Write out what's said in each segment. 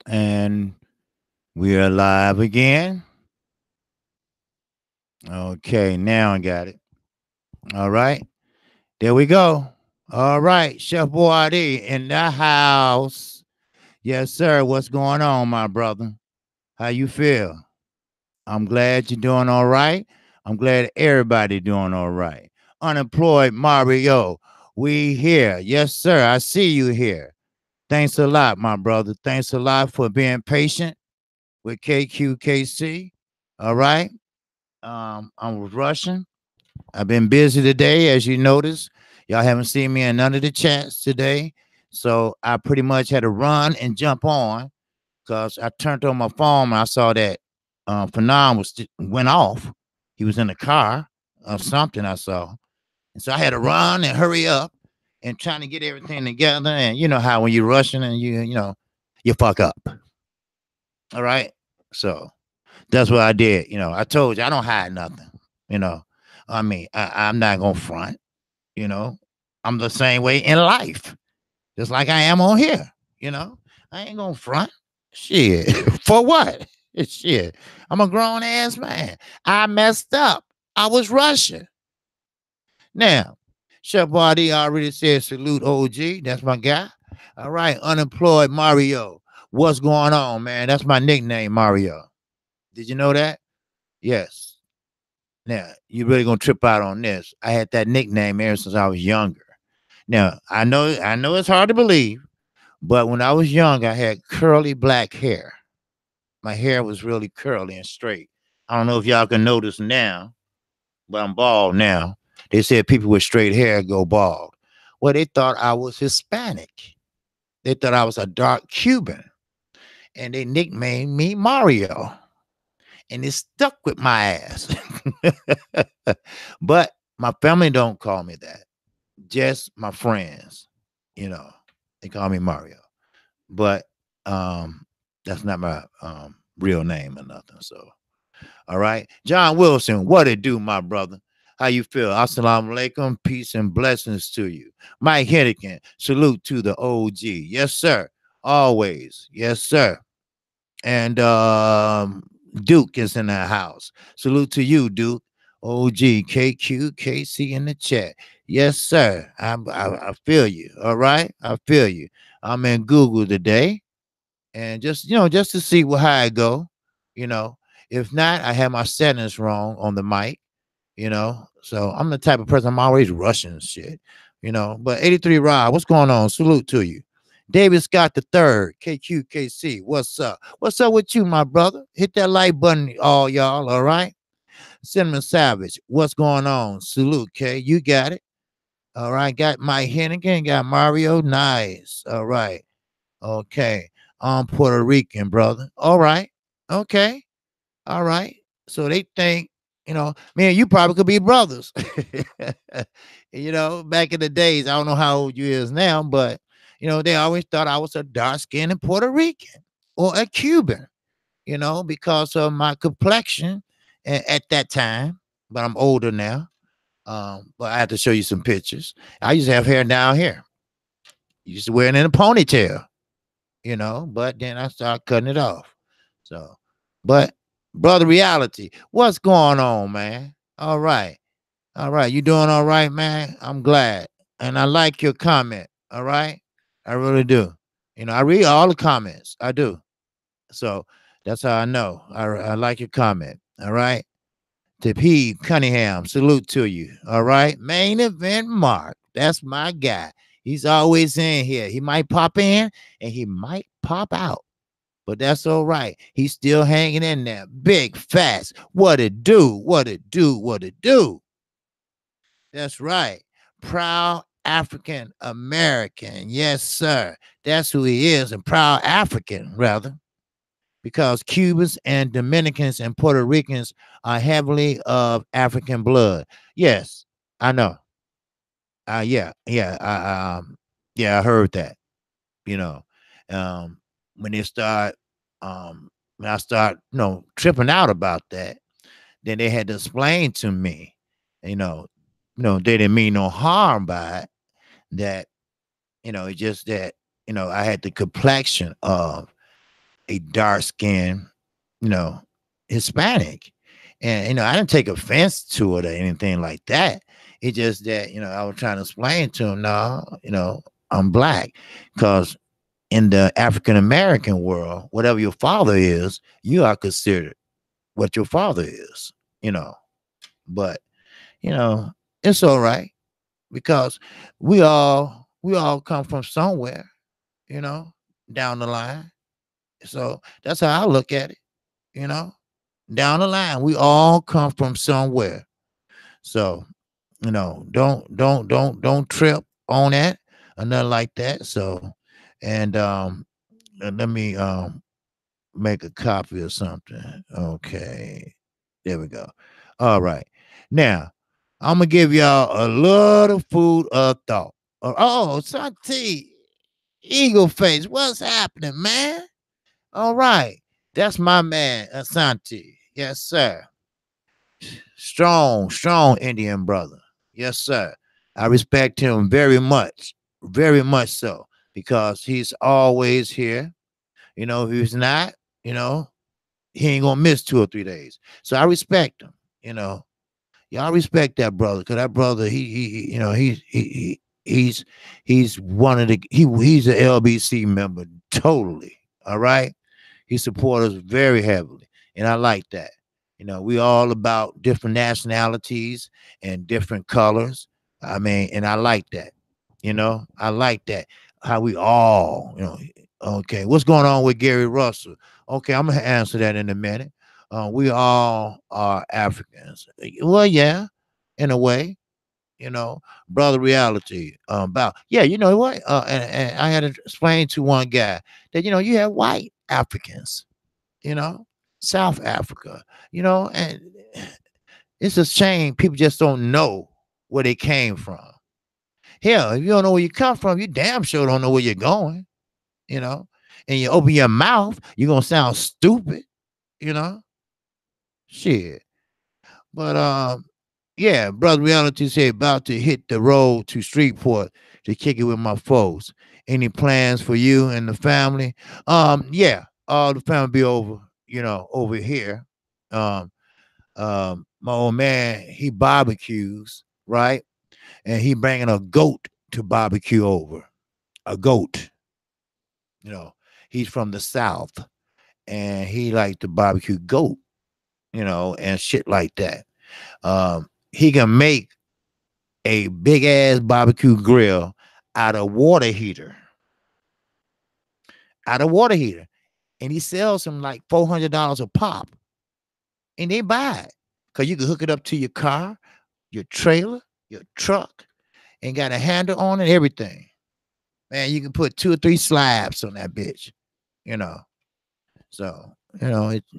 And we are live again. Okay, now I got it. All right. There we go. All right. Chef Boyardee in the house. Yes, sir. What's going on, my brother? How you feel? I'm glad you're doing all right. I'm glad everybody doing all right. Unemployed Mario, we here. Yes, sir. I see you here. Thanks a lot, my brother. Thanks a lot for being patient with Kqkc. All right. I was rushing. I've been busy today, as you notice. Y'all haven't seen me in none of the chats today. So I pretty much had to run and jump on because I turned on my phone and I saw that Fanon went off. He was in the car or something I saw. And so I had to run and hurry up and trying to get everything together. And you know how when you're rushing and you fuck up. All right. So that's what I did. I told you I don't hide nothing. You know, I'm not gonna front. You know, I'm the same way in life, just like I am on here. You know, I ain't gonna front. Shit, for what? Shit, I'm a grown ass man. I messed up. I was rushing. Now, Chef Bardi already said salute OG. That's my guy. All right, unemployed Mario. What's going on, man? That's my nickname, Mario. Did you know that? Yes. Now, you really gonna trip out on this. I had that nickname ever since I was younger. Now, I know it's hard to believe, but when I was young, I had curly black hair. My hair was really curly and straight. I don't know if y'all can notice now, but I'm bald now. They said people with straight hair go bald. Well, they thought I was Hispanic. They thought I was a dark Cuban, and they nicknamed me Mario. And it stuck with my ass. But my family don't call me that. Just my friends, you know, they call me Mario. But that's not my real name or nothing. So, all right. John Wilson, what it do, my brother? How you feel? Assalamu alaikum. Peace and blessings to you. Mike Hennigan, salute to the OG. Yes, sir. Always. Yes, sir. And Duke is in the house. Salute to you, Duke. OG, Kqkc in the chat. Yes, sir. I feel you. All right. I feel you. I'm in Google today. And just to see how it go. You know, if not, I have my settings wrong on the mic, So I'm the type of person I'm always rushing shit. But 83 Rob, what's going on? Salute to you. David Scott the third, Kqkc. What's up? What's up with you, my brother? Hit that like button, all y'all. All right. Cinnamon Savage, what's going on? Salute, K. You got it. All right. Got Mike Hennigan, got Mario. Nice. All right. Okay. I'm Puerto Rican, brother. All right. Okay. All right. So they think, me and you probably could be brothers. Back in the days, I don't know how old you is now, but they always thought I was a dark-skinned Puerto Rican or a Cuban, because of my complexion at that time. But I'm older now. But I have to show you some pictures. I used to have hair down here. Used to wear it in a ponytail, but then I started cutting it off. So, but brother reality, what's going on, man? All right. All right. You doing all right, man? I'm glad. And I like your comment. All right. I really do. I read all the comments. I do. So that's how I know. I like your comment. All right. To P. Cunningham, salute to you. All right. Main event Mark. That's my guy. He's always in here. He might pop in and he might pop out. But that's all right. He's still hanging in there. Big, fast. What it do? What it do? What it do? That's right. Proud African American. Yes, sir. That's who he is. And proud African, rather. Because Cubans and Dominicans and Puerto Ricans are heavily of African blood. Yes, I know. Yeah, I heard that. You know, um, when they start, when I start, tripping out about that, then they had to explain to me, you know, they didn't mean no harm by it. That, it's just that, I had the complexion of a dark skinned, you know, Hispanic. And I didn't take offense to it or anything like that. It's just that, I was trying to explain to him, no, I'm black. Because in the African American world, whatever your father is, you are considered what your father is, you know. But, you know, it's all right because we all come from somewhere, you know, down the line. So that's how I look at it, you know. Down the line, we all come from somewhere. So, don't trip on that or nothing like that. So, and let me make a copy of something. Okay. There we go. All right. Now, I'm gonna give y'all a little food of thought. Oh, Santi, Eagle Face, what's happening, man? All right. That's my man, Asante. Yes, sir. Strong, strong Indian brother. Yes, sir. I respect him very much so, because he's always here. If he's not, you know, he ain't gonna miss 2 or 3 days. So I respect him. You know, Y'all respect that brother, because that brother, he's one of the he's an LBC member totally. All right. He supports us very heavily, and I like that. We all about different nationalities and different colors. I mean, and I like that. I like that. How we all, okay, what's going on with Gary Russell? Okay, I'm gonna answer that in a minute. We all are Africans. Well, yeah, in a way, brother reality. About yeah, you know what? And I had to explain to one guy that you have white Africans, you know, South Africa, and it's a shame people just don't know where they came from. Hell, if you don't know where you come from, you damn sure don't know where you're going, you know. And you open your mouth, you're gonna sound stupid, you know. Shit. But yeah, brother reality said about to hit the road to Streetport to kick it with my folks. Any plans for you and the family? Yeah, all the family be over here. Um, my old man, he barbecues, right? And he bringing a goat to barbecue over. A goat, you know. He's from the South, and he like to barbecue goat, and shit like that. He can make a big ass barbecue grill out of water heater, out of water heater, and he sells them like $400 a pop, and they buy it because you can hook it up to your car, your trailer, your truck, and got a handle on it, everything. Man, you can put 2 or 3 slabs on that bitch, you know. So it's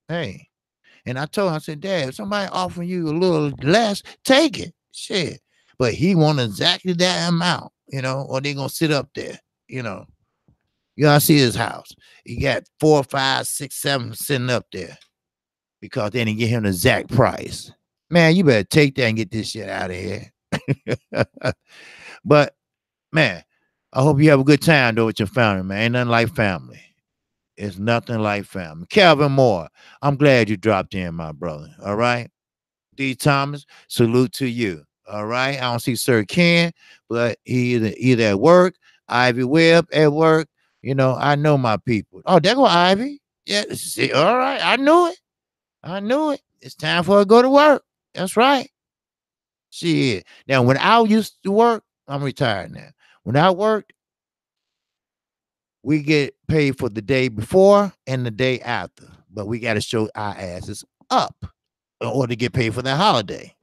hey. And I told him, I said, Dad, if somebody offering you a little less, take it. Shit. But he want exactly that amount, or they gonna sit up there, you know. You gotta see his house. He got 4, 5, 6, 7 sitting up there because they didn't get him the exact price. Man, you better take that and get this shit out of here. But man, I hope you have a good time though with your family, man. Ain't nothing like family. It's nothing like family. Calvin Moore, I'm glad you dropped in, my brother. All right. D. Thomas, salute to you. All right. I don't see Sir Ken, but he either at work, Ivy Webb at work. I know my people. Oh, there go Ivy. Yeah. See, all right. I knew it. I knew it. It's time for her to go to work. That's right. Shit. Now, when I used to work, I'm retired now. When I worked, we get paid for the day before and the day after, but we got to show our asses up in order to get paid for that holiday.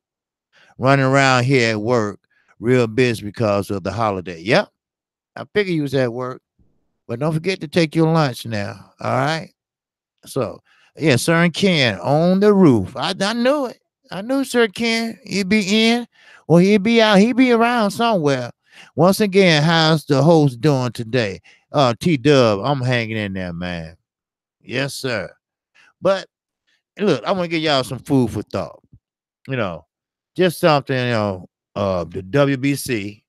Running around here at work real busy because of the holiday. Yep, I figure you was at work, but don't forget to take your lunch now. All right. So yeah, Sir Ken on the roof. I knew it. I knew Sir Ken. He'd be in, or he'd be out. He'd be around somewhere. Once again, how's the host doing today? T Dub, I'm hanging in there, man. Yes, sir. But look, I want to give y'all some food for thought. You know, just something, the WBC,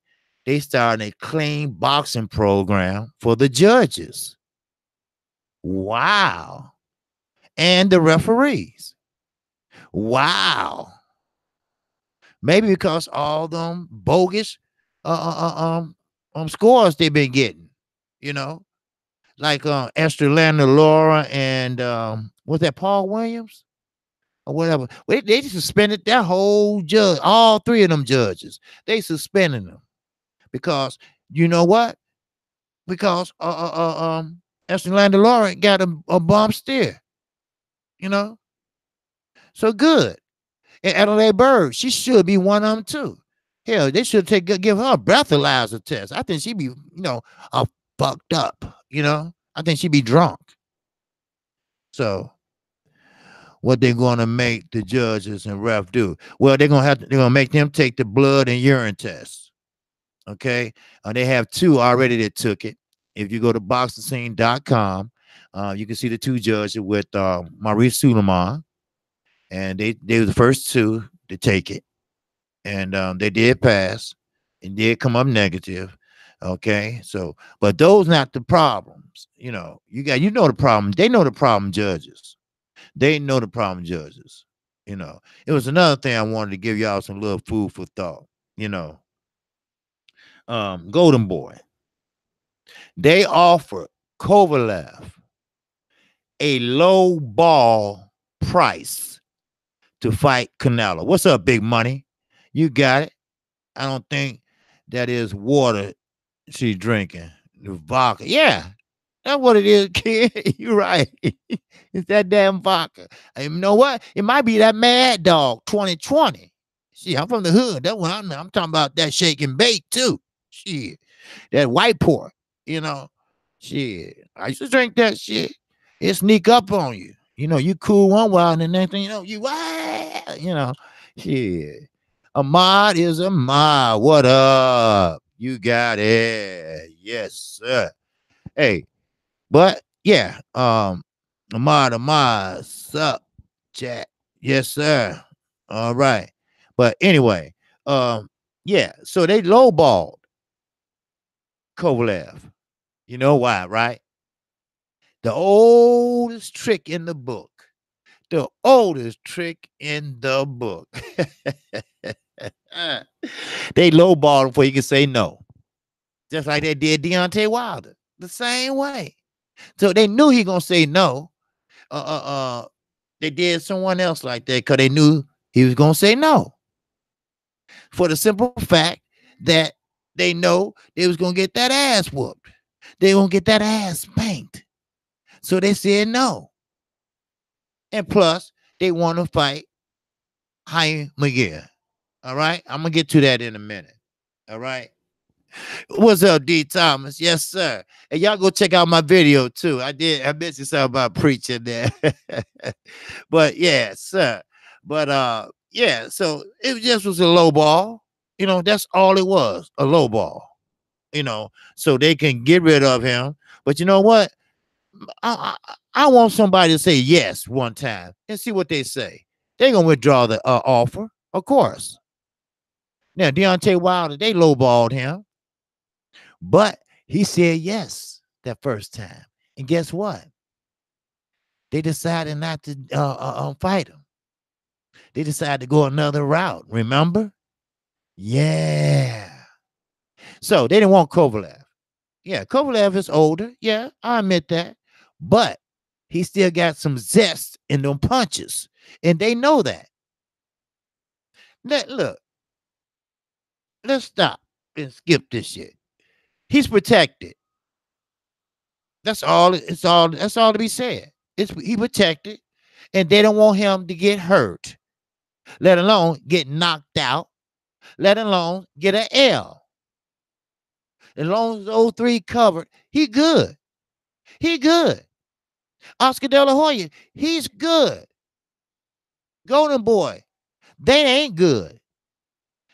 they started a clean boxing program for the judges. Wow. And the referees. Wow. Maybe because all them bogus scores they've been getting, you know, like Esther Landon Laura and was that Paul Williams or whatever. They suspended that whole judge, all three of them judges. They suspended them because you know what? Because Esther Landon Laura got a bump steer, you know. So good. And Adelaide Bird, she should be one of them too. Hell, they should give her a breathalyzer test. I think she'd be, fucked up. I think she'd be drunk. So, what they're going to make the judges and ref do? Well, they're gonna make them take the blood and urine tests. Okay, they have two already that took it. If you go to boxingscene.com, you can see the two judges with Maurice Suleiman, and they were the first two to take it. And they did pass and did come up negative. Okay, so but those not the problems. You know the problem. They know the problem judges. They know the problem judges. It was another thing I wanted to give y'all some little food for thought. Golden Boy. They offered Kovalev a low ball price to fight Canelo. What's up, big money? You got it. I don't think that is water she's drinking. The vodka. Yeah, that's what it is, kid. You're right. It's that damn vodka. And you know what? It might be that Mad Dog 2020. See, I'm from the hood. That's what I'm talking about. That shake and bake too. Shit. That white port. Shit. I used to drink that shit. It sneak up on you. You cool one while and the next thing shit. Ahmad is Ahmad. What up? You got it. Yes, sir. Hey, but yeah, Ahmad, sup, chat. Yes, sir. All right. But anyway, yeah, so they lowballed Kovalev. You know why, right? The oldest trick in the book. The oldest trick in the book. They lowballed him before you can say no. Just like they did Deontay Wilder. The same way. So they knew he gonna say no. They did someone else like that because they knew he was gonna say no. For the simple fact that they know they was gonna get that ass whooped. They gonna get that ass spanked. So they said no. And plus, they want to fight Jaime Munguia. All right, I'm gonna get to that in a minute. All right. What's up, D Thomas? Yes, sir. And y'all go check out my video too. I mentioned something about preaching there. But yeah, sir. But yeah, so it just was a low ball. That's all it was, a low ball. So they can get rid of him. But you know what? I want somebody to say yes one time and see what they say. They're gonna withdraw the offer, of course. Now Deontay Wilder, they lowballed him. But he said yes that first time. And guess what? They decided not to fight him. They decided to go another route. Remember? Yeah. So they didn't want Kovalev. Yeah, Kovalev is older. Yeah, I admit that. But he still got some zest in them punches. And they know that. Look, let's stop and skip this shit. He's protected. That's all. That's all to be said. He protected, and they don't want him to get hurt, let alone get knocked out, let alone get an L. As long as those three covered, he good. He good. Oscar De La Hoya, he's good. Golden Boy, they ain't good.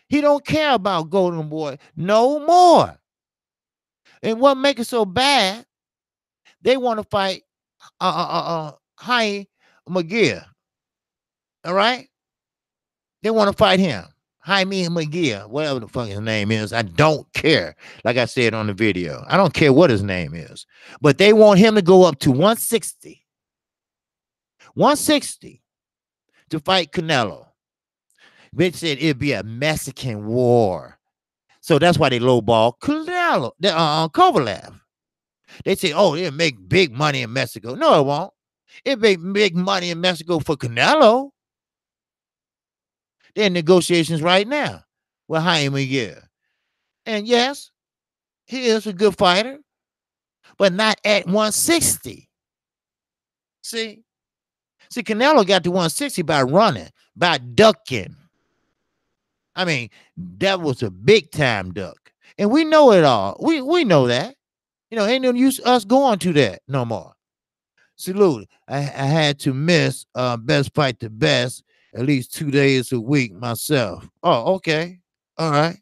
He don't care about Golden Boy no more. And what make it so bad? They want to fight Jaime Munguia. All right? They want to fight him. Jaime Munguia, whatever the fuck his name is. I don't care. Like I said on the video, I don't care what his name is. But they want him to go up to 160. 160 to fight Canelo. Which said it'd be a Mexican war. So that's why they lowball Canelo, Kovalev. They say, oh, it'll make big money in Mexico. No, it won't. It make big money in Mexico for Canelo. They're in negotiations right now with Jaime Munguia. And yes, he is a good fighter, but not at 160. See, Canelo got to 160 by running, by ducking. I mean, that was a big time duck. And we know it all. We know that. You know, ain't no use us going to that no more. Salute. I had to miss Best Fight the Best at least 2 days a week myself. Oh, okay. All right.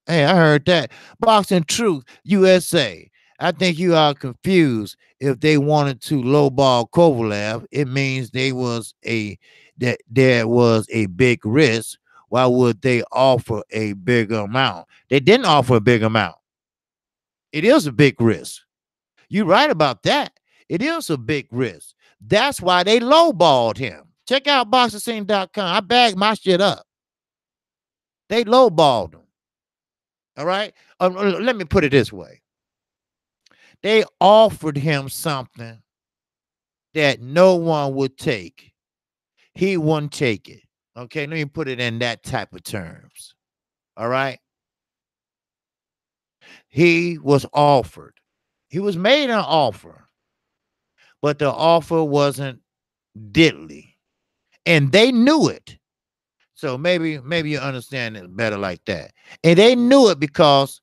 Hey, I heard that. Boxing Truth USA. I think you are confused. If they wanted to lowball Kovalev, it means there was a big risk. Why would they offer a bigger amount? They didn't offer a big amount. It is a big risk. You're right about that. It is a big risk. That's why they lowballed him. Check out boxerscene.com. I bagged my shit up. They lowballed him. All right. Let me put it this way. They offered him something that no one would take. He wouldn't take it. Okay. Let me put it in that type of terms. All right. He was offered. He was made an offer, but the offer wasn't diddly. And they knew it. So maybe you understand it better like that. And they knew it because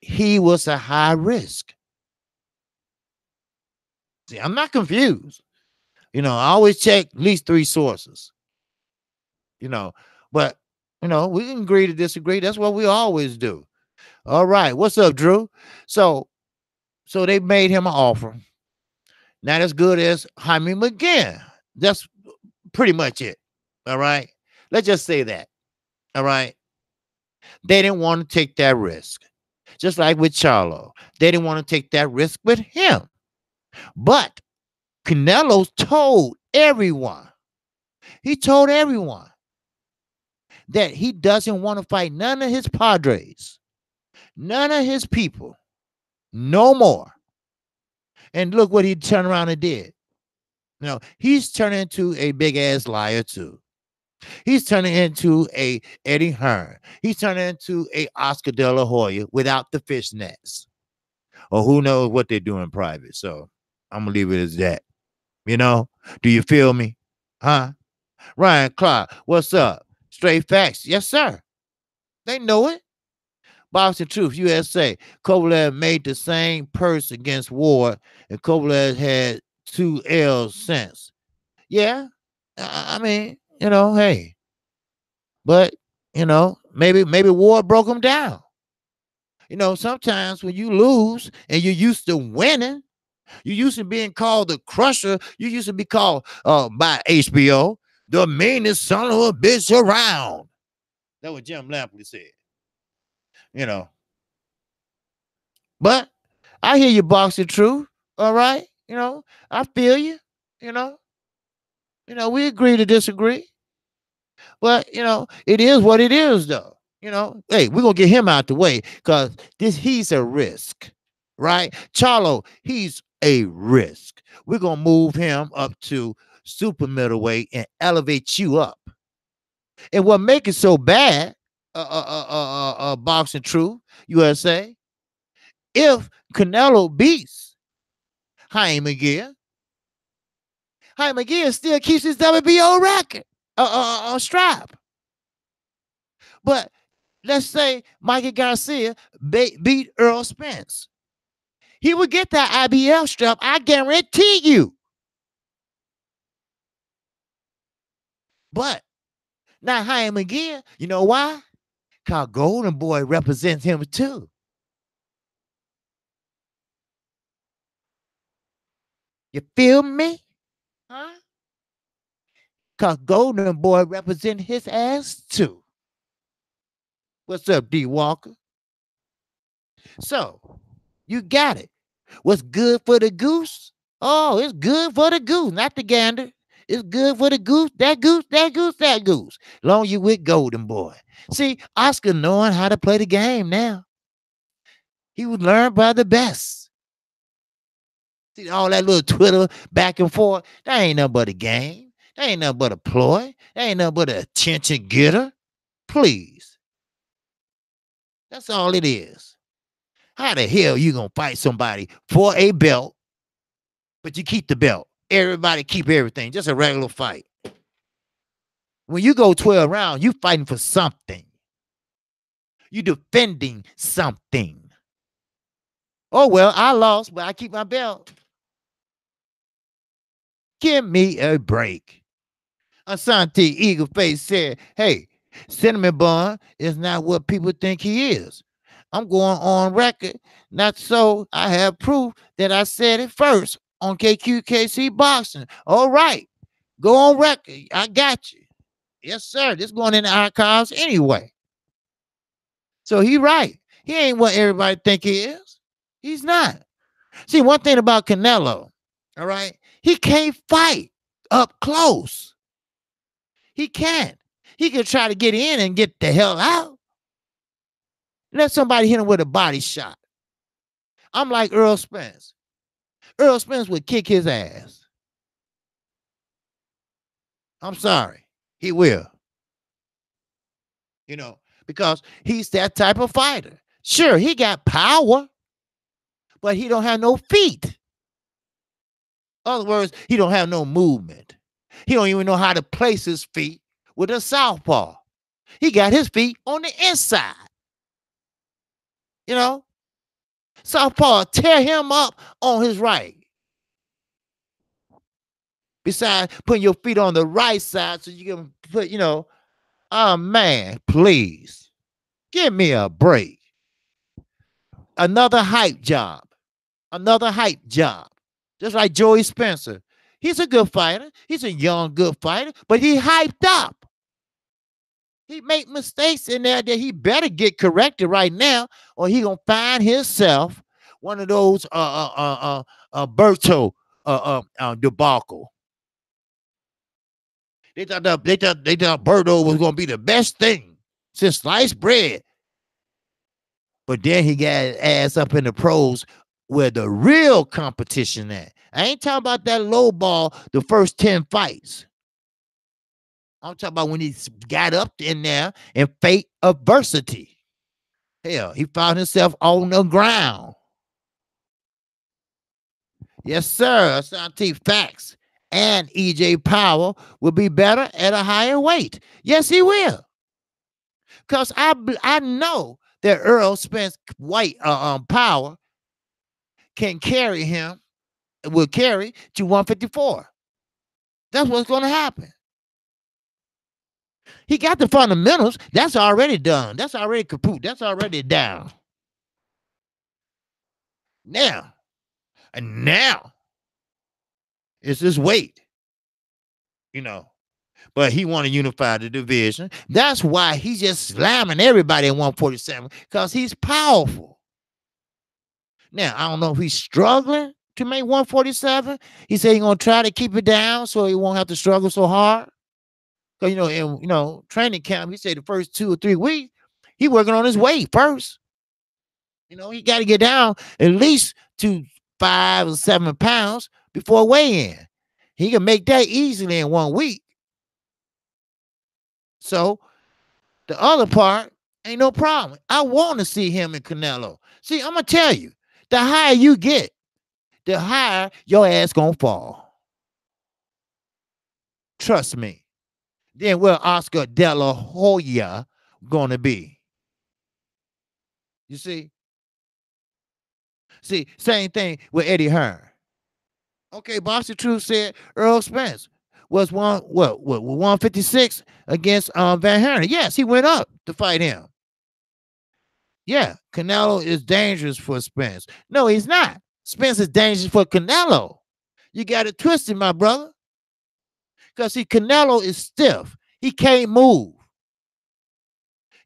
he was a high risk. See, I'm not confused. You know, I always check at least 3 sources. You know, but we can agree to disagree. That's what we always do. All right. What's up, Drew? So they made him an offer. Not as good as Jaime Munguia. That's pretty much it. All right. Let's just say that. All right. They didn't want to take that risk. Just like with Charlo. They didn't want to take that risk with him. But Canelo told everyone. He told everyone that he doesn't want to fight none of his padres, none of his people, no more. And look what he turned around and did. You know, he's turning into a big ass liar too. He's turning into a Eddie Hearn. He's turning into a Oscar De La Hoya without the fishnets. Or who knows what they do in private. So I'm gonna leave it as that. You know, do you feel me? Huh? Ryan Clark, what's up? Straight facts. Yes, sir. They know it. Boxing Truth USA. Kovalev made the same purse against Ward, and Kovalev had 2 L's since. Yeah. I mean, hey. But, maybe Ward broke him down. Sometimes when you lose and you're used to winning, you used to being called the crusher. You used to be called by HBO the meanest son of a bitch around. That's what Jim Lampley said. But I hear you, Boxing Truth. All right. I feel you. We agree to disagree. But, it is what it is, though. Hey, we're going to get him out the way because he's a risk, right? Charlo, he's a risk. We're going to move him up to super middleweight and elevate you up. And what make it so bad, Boxing Truth USA, if Canelo beats Jaime Munguia, Jaime Munguia still keeps his WBO record strap. But let's say Mikey Garcia beat Earl Spence. He would get that IBL strap, I guarantee you. But not Jaime Munguia. You know why? Because Golden Boy represents him too. You feel me? Huh? Because Golden Boy represents his ass too. What's up, D Walker? So, you got it. What's good for the goose? Oh, it's good for the goose, not the gander. It's good for the goose, that goose, that goose, that goose. Long you with Golden Boy. See, Oscar knowing how to play the game now. He was learned by the best. See, all that little Twitter back and forth, that ain't nothing but a game. That ain't nothing but a ploy. That ain't nothing but an attention getter. Please. That's all it is. How the hell you gonna fight somebody for a belt, but you keep the belt? Everybody keep everything. Just a regular fight. When you go 12 rounds, you fighting for something. You defending something. Oh, well, I lost, but I keep my belt. Give me a break. Asante Eagle Face said, hey, Cinnamon Bun is not what people think he is. I'm going on record. Not so. I have proof that I said it first on Kqkc Boxing. All right. Go on record. I got you. Yes, sir. This going in the archives anyway. So he right. He ain't what everybody think he is. He's not. See, one thing about Canelo, all right, he can't fight up close. He can't. He can try to get in and get the hell out. Let somebody hit him with a body shot. I'm like Earl Spence. Earl Spence would kick his ass. I'm sorry. He will. You know, because he's that type of fighter. Sure, he got power, but he don't have no feet. In other words, he don't have no movement. He don't even know how to place his feet with a southpaw. He got his feet on the inside. You know, southpaw tear him up on his right. Besides putting your feet on the right side so you can put, you know, oh man, please give me a break. Another hype job. Another hype job. Just like Joey Spencer. He's a good fighter. He's a young, good fighter, but he hyped up. He make mistakes in there that he better get corrected right now, or he gonna find himself one of those Berto debacle. They thought Berto was gonna be the best thing since sliced bread. But then he got his ass up in the pros where the real competition at. I ain't talking about that low ball the first 10 fights. I'm talking about when he got up in there and fate adversity. Hell, he found himself on the ground. Yes, sir. Asante Facts and EJ Powell will be better at a higher weight. Yes, he will. Because I know that Earl Spence White power can carry him, will carry to 154. That's what's going to happen. He got the fundamentals. That's already done. That's already kaput. That's already down. Now it's his weight, you know. But he want to unify the division. That's why he's just slamming everybody at 147 because he's powerful. Now, I don't know if he's struggling to make 147. He said he's going to try to keep it down so he won't have to struggle so hard. Because, in training camp, he said the first 2 or 3 weeks, he working on his weight first. He got to get down at least to 5 or 7 pounds before weigh-in. He can make that easily in 1 week. So the other part ain't no problem. I want to see him and Canelo. See, I'm going to tell you, the higher you get, the higher your ass going to fall. Trust me. Then where Oscar De La Hoya going to be? You see? See, same thing with Eddie Hearn. Okay, Boxing Truth said Earl Spence was 156 against Van Hernen. Yes, he went up to fight him. Yeah, Canelo is dangerous for Spence. No, he's not. Spence is dangerous for Canelo. You got it twisted, my brother. Because see, Canelo is stiff. He can't move.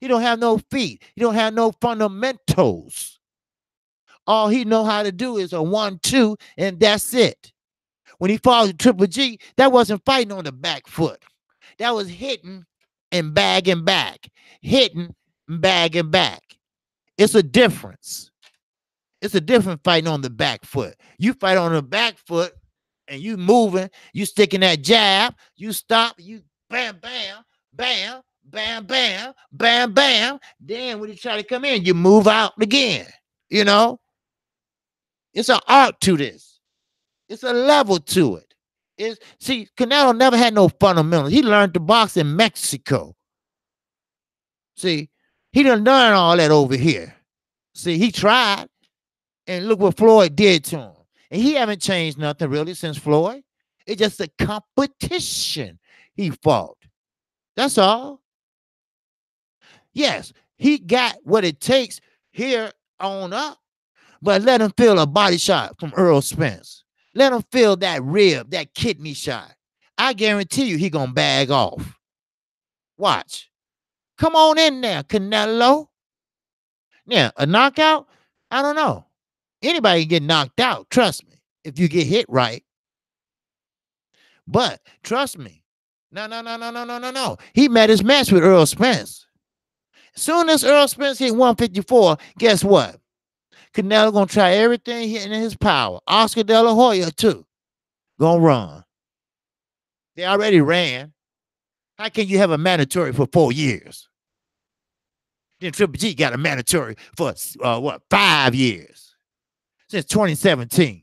He don't have no feet. He don't have no fundamentals. All he know how to do is a 1-2, and that's it. When he fought with Triple G, that wasn't fighting on the back foot. That was hitting and bagging back. Hitting and bagging back. It's a difference. It's a different fighting on the back foot. You fight on the back foot and you moving, you sticking that jab, you stop, you bam, bam, bam, bam, bam, bam, bam. Then when you try to come in, you move out again. You know, it's an art to this. It's a level to it. See, Canelo never had no fundamentals. He learned to box in Mexico. See, he done done all that over here. See, he tried, and look what Floyd did to him. And he haven't changed nothing really since Floyd. It's just a competition he fought. That's all. Yes, he got what it takes here on up, but let him feel a body shot from Earl Spence. Let him feel that rib, that kidney shot. I guarantee you he gonna bag off. Watch. Come on in there, Canelo. Yeah, a knockout? I don't know. Anybody can get knocked out, trust me, if you get hit right. But trust me, no. He met his match with Earl Spence. As soon as Earl Spence hit 154, guess what? Canelo gonna try everything in his power. Oscar De La Hoya too. Gonna run. They already ran. How can you have a mandatory for 4 years? Then Triple G got a mandatory for 5 years? Since 2017.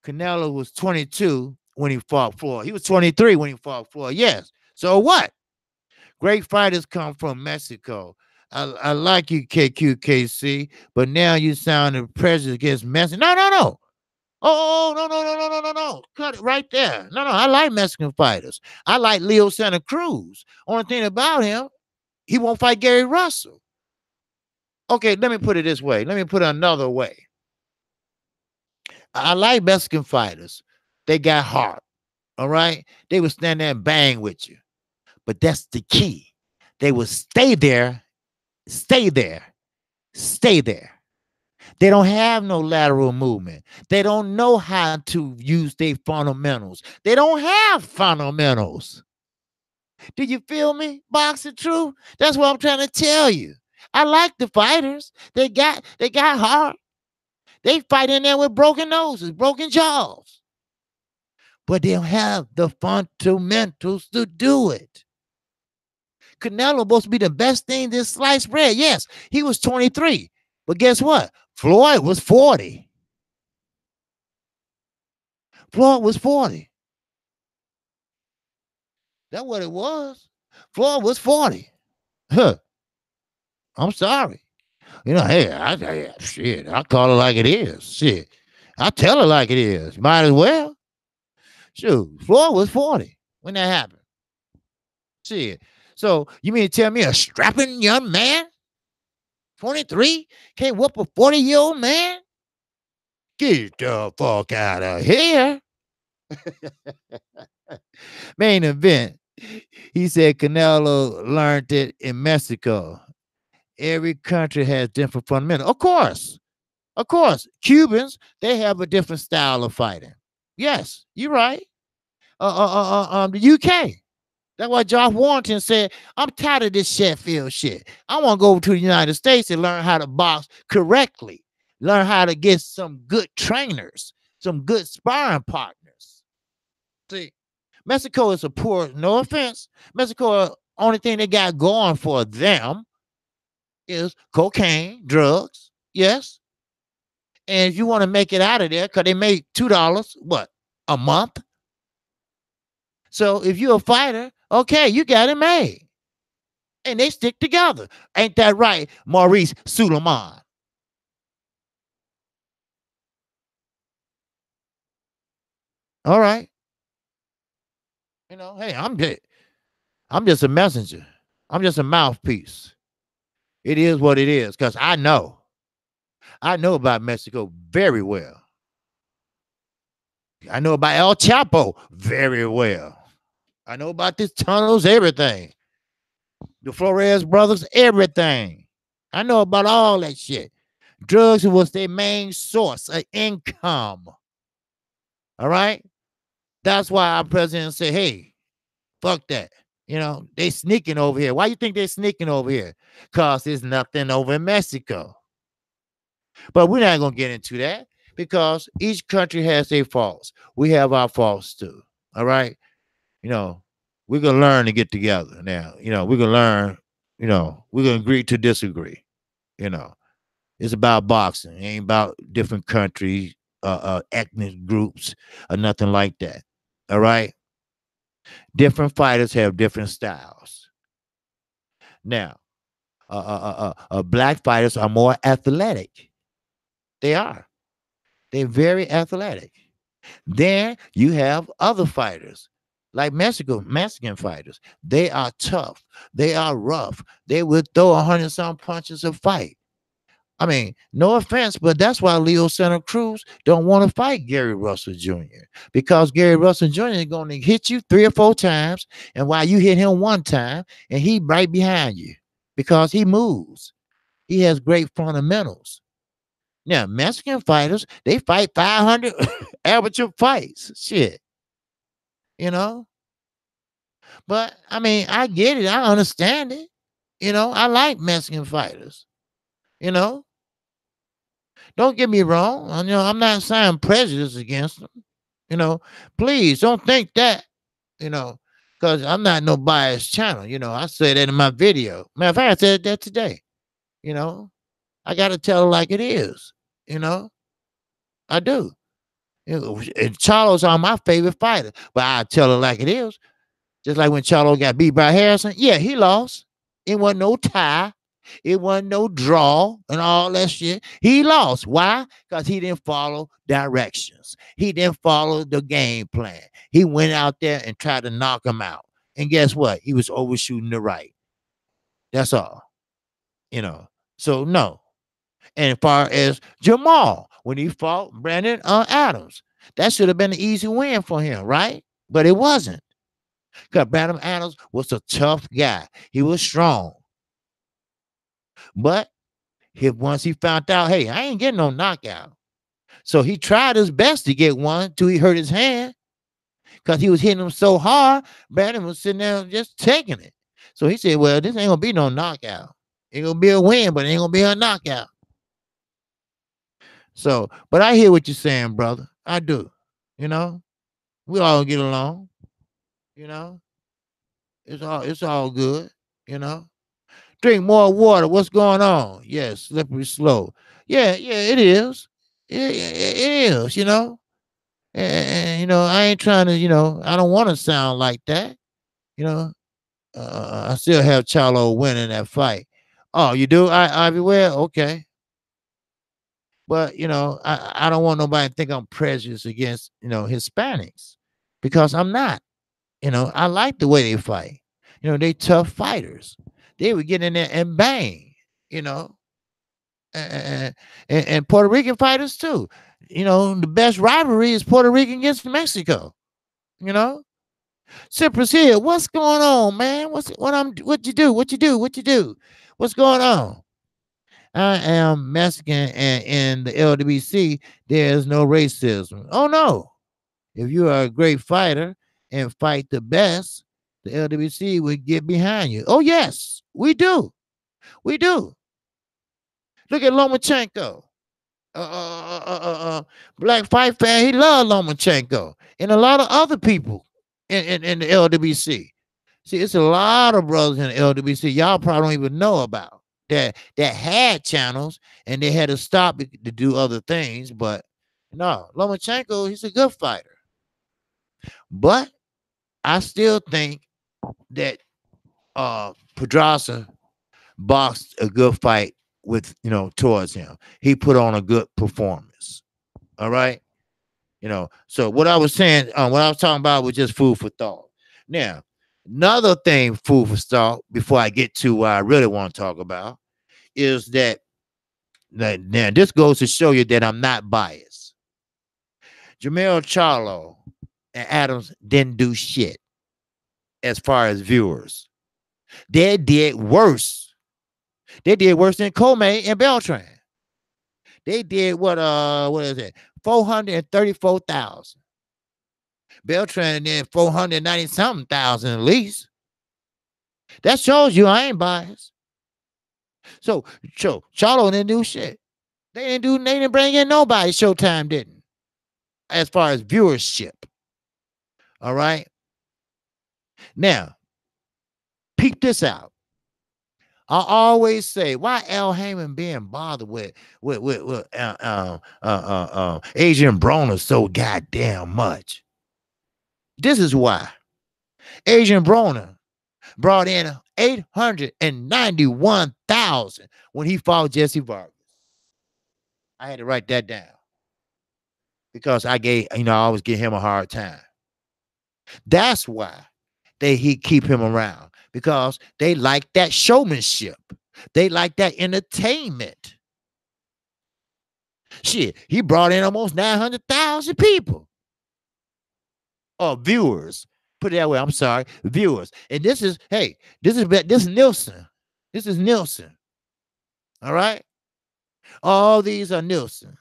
Canelo was 22 when he fought Floyd. He was 23 when he fought Floyd. Yes. So what? Great fighters come from Mexico. I like you, Kqkc, but now you sounding prejudiced against Mexico. No. Oh, no. Cut it right there. No. I like Mexican fighters. I like Leo Santa Cruz. Only thing about him, he won't fight Gary Russell. Okay, let me put it this way. Let me put it another way. I like Mexican fighters. They got heart. All right? They would stand there and bang with you. But that's the key. They would stay there. They don't have no lateral movement. They don't know how to use their fundamentals. They don't have fundamentals. Do you feel me? Boxing true? That's what I'm trying to tell you. I like the fighters. They got heart. They fight in there with broken noses, broken jaws. But they don't have the fundamentals to do it. Canelo supposed to be the best thing this sliced bread. Yes, he was 23. But guess what? Floyd was 40. Floyd was 40. That's what it was. Floyd was 40. Huh. I'm sorry. You know, hey, I call it like it is. Shit. I tell it like it is. Might as well. Shoot, Floyd was 40 when that happened. Shit. So you mean to tell me a strapping young man, 23, can't whoop a 40-year-old man? Get the fuck out of here. Main event. He said Canelo learned it in Mexico. Every country has different fundamentals. Of course. Cubans, they have a different style of fighting. Yes, you're right. The UK. That's why Josh Warrington said, I'm tired of this Sheffield shit. I want to go over to the United States and learn how to box correctly. Learn how to get some good trainers, some good sparring partners. See, Mexico is a poor, no offense. Mexico, only thing they got going for them is cocaine, drugs. Yes. And if you want to make it out of there, because they make $2, a month? So if you're a fighter, okay, you got it made. And they stick together. Ain't that right, Maurice Suleiman? All right. You know, hey, I'm just a messenger. I'm just a mouthpiece. It is what it is, because I know about Mexico very well. I know about El Chapo very well. I know about these tunnels, everything. The Flores brothers, everything. I know about all that shit. Drugs was their main source of income. All right? That's why our president said, hey, fuck that. You know, they sneaking over here. Why you think they sneaking over here? Because there's nothing over in Mexico. But we're not going to get into that because each country has their faults. We have our faults too. All right? You know, we're going to learn to get together now. You know, we're going to learn, you know, we're going to agree to disagree. You know, it's about boxing. It ain't about different countries, ethnic groups, or nothing like that. All right? Different fighters have different styles. Now, black fighters are more athletic. They are. They're very athletic. Then you have other fighters, like Mexican fighters. They are tough. They are rough. They would throw 100-some punches a fight. I mean, no offense, but that's why Leo Santa Cruz don't want to fight Gary Russell Jr. Because Gary Russell Jr. is going to hit you 3 or 4 times, and while you hit him one time, and he right behind you because he moves. He has great fundamentals. Now, Mexican fighters, they fight 500 amateur fights. Shit, you know? But, I mean, I get it. I understand it. You know, I like Mexican fighters. You know? Don't get me wrong. You know, I'm not saying prejudice against them. You know, please don't think that, you know, because I'm not no biased channel. You know, I said that in my video. Matter of fact, I said that today. You know, I got to tell it like it is. You know, I do. You know, and Charlo's are my favorite fighter, but I tell it like it is. Just like when Charlo got beat by Harrison. Yeah, he lost. It wasn't no tie. It wasn't no draw and all that shit. He lost. Why? Because he didn't follow directions. He didn't follow the game plan. He went out there and tried to knock him out. And guess what? He was overshooting the right. That's all. You know. So no. And as far as Jamal, when he fought Brandon Adams, that should have been an easy win for him, right? But it wasn't. Because Brandon Adams was a tough guy. He was strong. But once he found out, hey, I ain't getting no knockout. So he tried his best to get one till he hurt his hand because he was hitting him so hard. Brandon was sitting there just taking it. So he said, well, this ain't going to be no knockout. It's going to be a win, but it ain't going to be a knockout. So, but I hear what you're saying, brother. I do. You know, we all get along. You know, it's all good. You know, drink more water. What's going on? Yes, slippery slope. Yeah, it is. It is. You know, and you know, I ain't trying to. You know, I don't want to sound like that. You know, I still have Charlo winning that fight. Oh, you do? Ivy Well, okay. But you know, I don't want nobody to think I'm prejudiced against Hispanics because I'm not. You know, I like the way they fight. You know, they tough fighters. They would get in there and bang. You know, and Puerto Rican fighters too. You know, the best rivalry is Puerto Rican against Mexico. You know, Cypress here. What's going on, man? What you do? What you do? What you do? What's going on? I am Mexican, and in the LWC, there is no racism. Oh no! If you are a great fighter and fight the best, the LWC would get behind you. Oh yes, we do. We do. Look at Lomachenko. Black fight fan, he loved Lomachenko and a lot of other people in the LWC. See, it's a lot of brothers in the LWC y'all probably don't even know about that had channels and they had to stop to do other things. But no, Lomachenko, he's a good fighter. But I still think that Pedraza boxed a good fight with towards him. He put on a good performance. All right. So what I was saying, what I was talking about was just food for thought. Now, another thing, food for thought, before I get to what I really want to talk about, is that now this goes to show you that I'm not biased. Jamel Charlo and Adams didn't do shit as far as viewers. They did worse. They did worse than Comey and Beltran. They did what is it? 434,000. Beltran did 490 something thousand at least. That shows you I ain't biased. So Charlo didn't do shit. They didn't bring in nobody. Showtime didn't. As far as viewership. All right. Now, peep this out. I always say, why Al Heyman being bothered with Adrian Broner so goddamn much? This is why. Adrian Broner brought in 891,000 when he fought Jesse Vargas. I had to write that down because I always give him a hard time. That's why he keep him around, because they like that showmanship. They like that entertainment. Shit, he brought in almost 900,000 people. Or viewers. Put it that way. I'm sorry. Viewers. And this is Nielsen. This is Nielsen. All right? All these are Nielsen.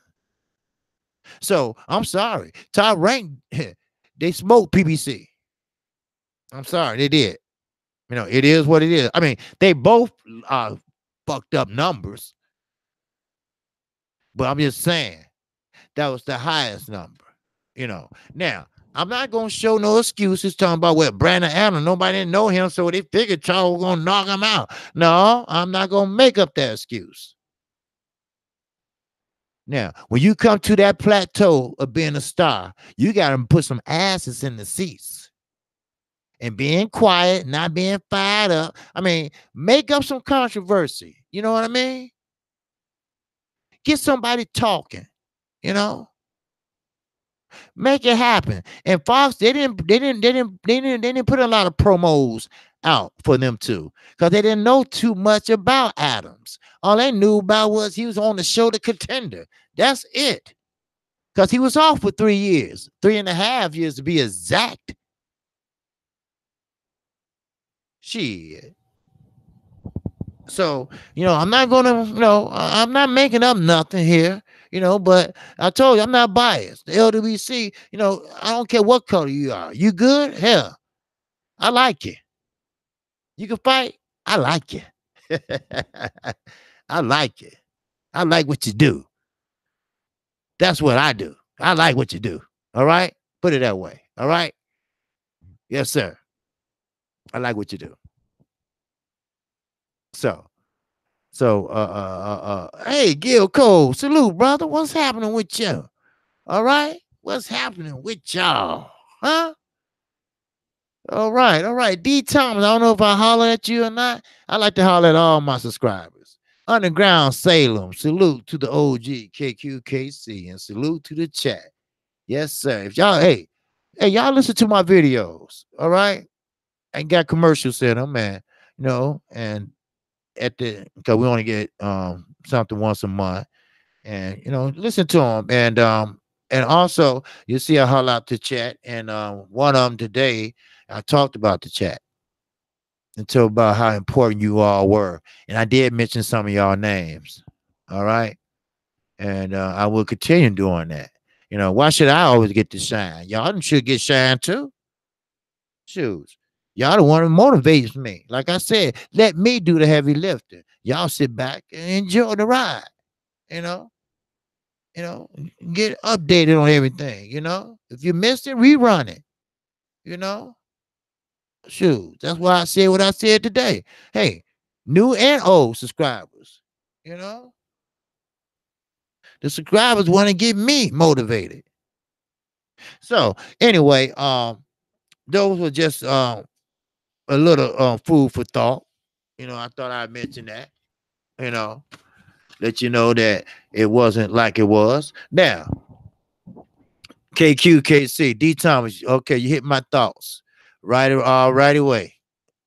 So, I'm sorry. Top Rank, they smoked PBC. I'm sorry. They did. It is what it is. I mean, they both fucked up numbers. But I'm just saying, that was the highest number. Now, I'm not going to show no excuses talking about what Brandon Allen, nobody didn't know him, so they figured Charles was going to knock him out. No, I'm not going to make up that excuse. Now, when you come to that plateau of being a star, you got to put some asses in the seats. And being quiet, not being fired up. I mean, make up some controversy. You know what I mean? Get somebody talking, Make it happen. And Fox, they didn't put a lot of promos out for them too, because they didn't know too much about Adams. All they knew about was he was on the show The Contender. That's it. Because he was off for 3 years, 3.5 years to be exact. Shit. So, I'm not gonna, I'm not making up nothing here. But I told you I'm not biased. The LWC, I don't care what color you are. You good? Hell, I like you. You can fight? I like you. I like you. I like what you do. That's what I do. I like what you do. All right? Put it that way. All right? Yes, sir. I like what you do. So, hey, Gil Cole, salute, brother. What's happening with you? All right? What's happening with y'all? Huh? All right. D Thomas, I don't know if I holler at you or not. I like to holler at all my subscribers. Underground Salem, salute to the OG Kqkc, and salute to the chat. Yes, sir. If y'all, hey, y'all listen to my videos. All right? I ain't got commercials in them, man. And because we only get something once a month, and listen to them, and also you see I holler out to chat, and one of them today I talked about the chat and talked about how important you all were, and I did mention some of y'all names. All right, and I will continue doing that. Why should I always get to shine? Y'all should get shine too. Shoes. Y'all the one who motivates me. Like I said, let me do the heavy lifting. Y'all sit back and enjoy the ride. Get updated on everything. If you missed it, rerun it. Shoot. That's why I said what I said today. Hey, new and old subscribers. The subscribers want to get me motivated. So anyway, those were just a little food for thought. I thought I'd mention that. Let you know that it wasn't like it was. Now, Kqkc, D Thomas, okay, you hit my thoughts right away.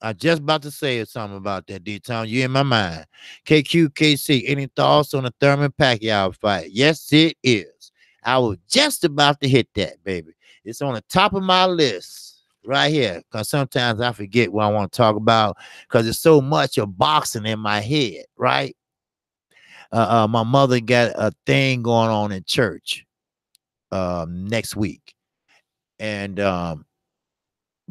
I just about to say something about that, D Thomas. You in my mind. Kqkc, any thoughts on the Thurman Pacquiao fight? Yes, it is. I was just about to hit that, baby. It's on the top of my list right here, because sometimes I forget what I want to talk about because there's so much of boxing in my head, right? My mother got a thing going on in church next week, and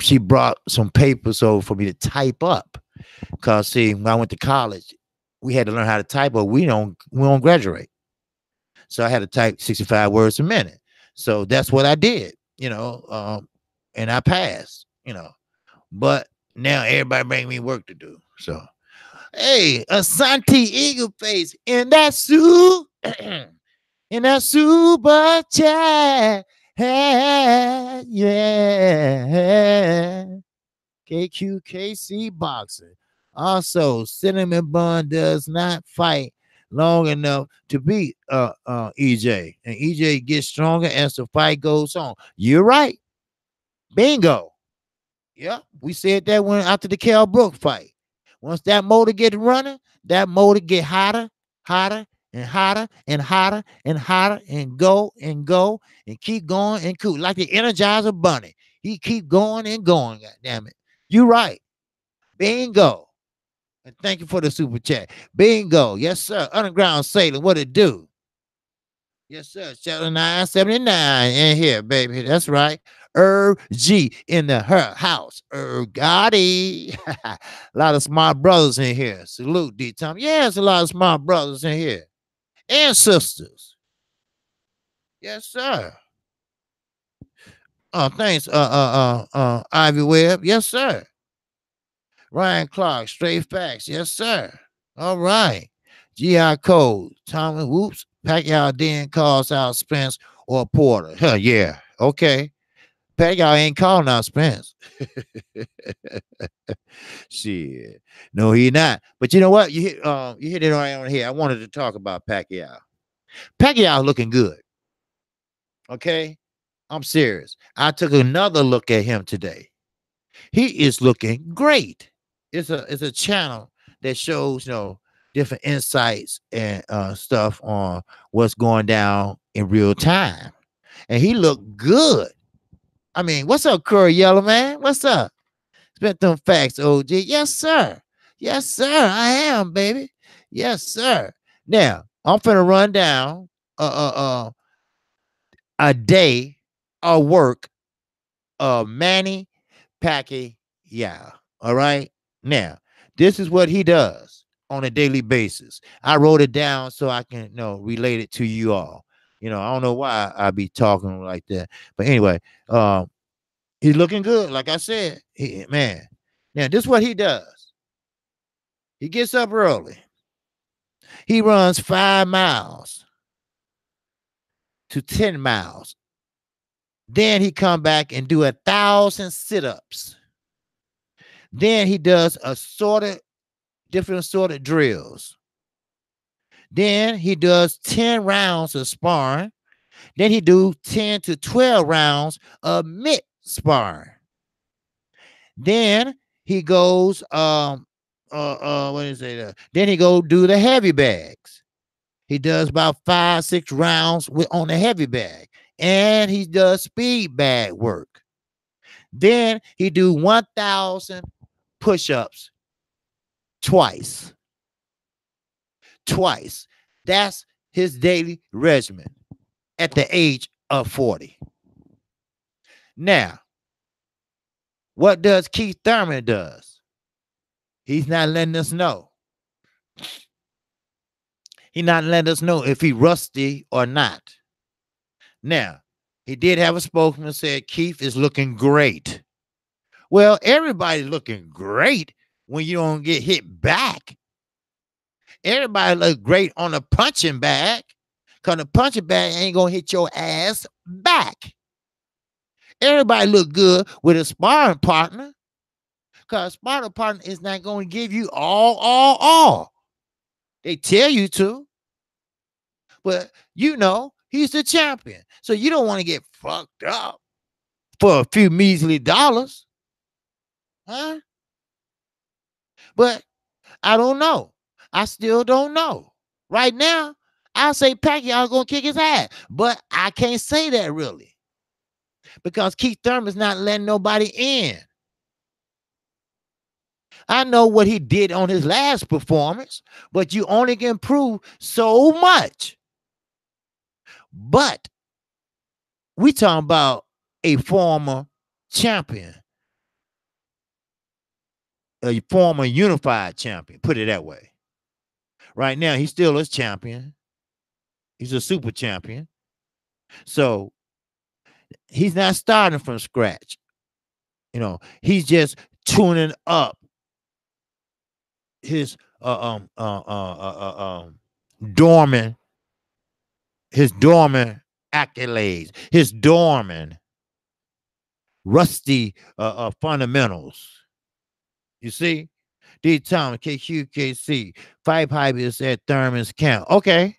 she brought some papers over for me to type up. Because see, when I went to college, we had to learn how to type, but we don't graduate. So I had to type 65 words a minute. So that's what I did, and I passed, But now everybody bring me work to do. So hey, Asante Eagle Face in that suit, in that super chat. Hey, yeah. Kqkc boxing. Also, Cinnamon Bun does not fight long enough to beat EJ. And EJ gets stronger as the fight goes on. You're right. Bingo. Yeah, we said that when after the Kell Brook fight. Once that motor gets running, that motor get hotter, hotter, and hotter, and hotter, and hotter, and go, and keep going and cool. Like the Energizer Bunny. He keep going and going, god damn it. You right. Bingo. And thank you for the super chat. Bingo. Yes, sir. Underground Sailor, what it do? Yes, sir. 7979 in here, baby. That's right. G in the her house. Gotti. A lot of smart brothers in here. Salute, D Tom. Yes, a lot of smart brothers in here. And sisters. Yes, sir. Thanks, Ivy Webb. Yes, sir. Ryan Clark, straight facts. Yes, sir. All right. GI Code. Tommy Whoops. Pacquiao then calls out Spence or Porter. Huh, yeah. Okay. Pacquiao ain't calling out Spence. Shit. No, he not. But you know what? You hit it right on here. I wanted to talk about Pacquiao. Pacquiao looking good. Okay. I'm serious. I took another look at him today. He is looking great. It's a channel that shows different insights and stuff on what's going down in real time, and he looked good. I mean, what's up, Curry Yellow Man? What's up? Spent them facts, OG. Yes, sir. Yes, sir. I am, baby. Yes, sir. Now I'm finna run down a day of work of Manny Pacquiao. All right. Now, this is what he does on a daily basis. I wrote it down so I can relate it to you all. I don't know why I be talking like that. But anyway, he's looking good. Like I said, man. Now, this is what he does. He gets up early. He runs 5 miles to 10 miles. Then he come back and do 1,000 sit-ups. Then he does different sorted drills. Then he does 10 rounds of sparring. Then he do 10 to 12 rounds of mid sparring. Then he goes what is it? Then he go do the heavy bags. He does about 5-6 rounds on the heavy bag, and he does speed bag work. Then he do 1,000 push-ups twice. That's his daily regimen at the age of 40. Now, what does Keith Thurman does? He's not letting us know. He's not letting us know if he rusty or not. Now, he did have a spokesman said Keith is looking great. Well, everybody's looking great when you don't get hit back. Everybody look great on the punching bag, because the punching bag ain't going to hit your ass back. Everybody look good with a sparring partner, because sparring partner is not going to give you all. They tell you to. But he's the champion. So you don't want to get fucked up for a few measly dollars. Huh? But I don't know. I still don't know. Right now, I'll say Pacquiao gonna kick his ass. But I can't say that really. because Keith Thurman's not letting nobody in. I know what he did on his last performance, but you only can prove so much. But we talking about a former champion, a former unified champion, put it that way. Right now, he still is champion. He's a super champion. So he's not starting from scratch. You know, he's just tuning up his dormant accolades, his dormant rusty fundamentals. You see, D. Thomas, Kqkc, fight hype is at Thurman's camp. Okay,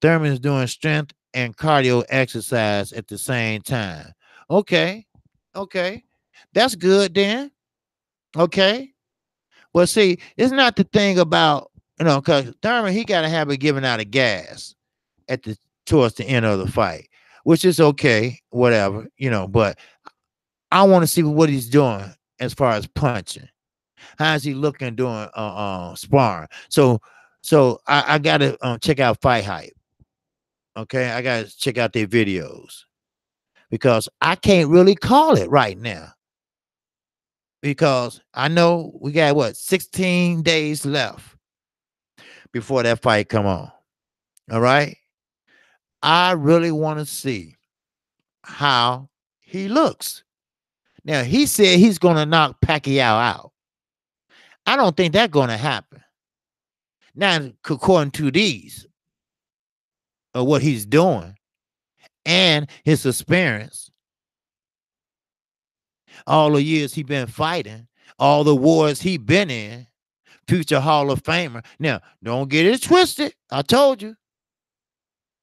Thurman's doing strength and cardio exercise at the same time. Okay, that's good then. Okay, well, see, it's not the thing about, because Thurman, he got to have it giving out of gas towards the end of the fight, which is okay, whatever, but I want to see what he's doing as far as punching. How's he looking doing sparring? So I gotta check out Fight Hype. Okay, I gotta check out their videos because I can't really call it right now. Because I know we got 16 days left before that fight come on. All right. I really want to see how he looks. Now, he said he's going to knock Pacquiao out. I don't think that's going to happen. Now, according to these, what he's doing and his experience, all the years he been fighting, all the wars he been in, future Hall of Famer. Now, don't get it twisted. I told you.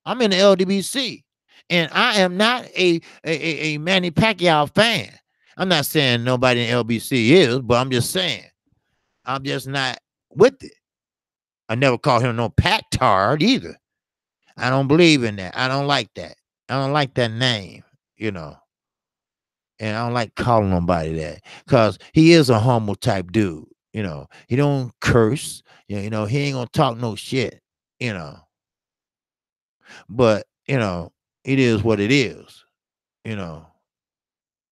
I'm in the LDBC, and I am not a Manny Pacquiao fan. I'm not saying nobody in LBC is, but I'm just saying I'm just not with it. I never call him no Pat-tard either. I don't believe in that. I don't like that. I don't like that name, and I don't like calling nobody that because he is a humble type dude. He don't curse. He ain't gonna talk no shit. But it is what it is.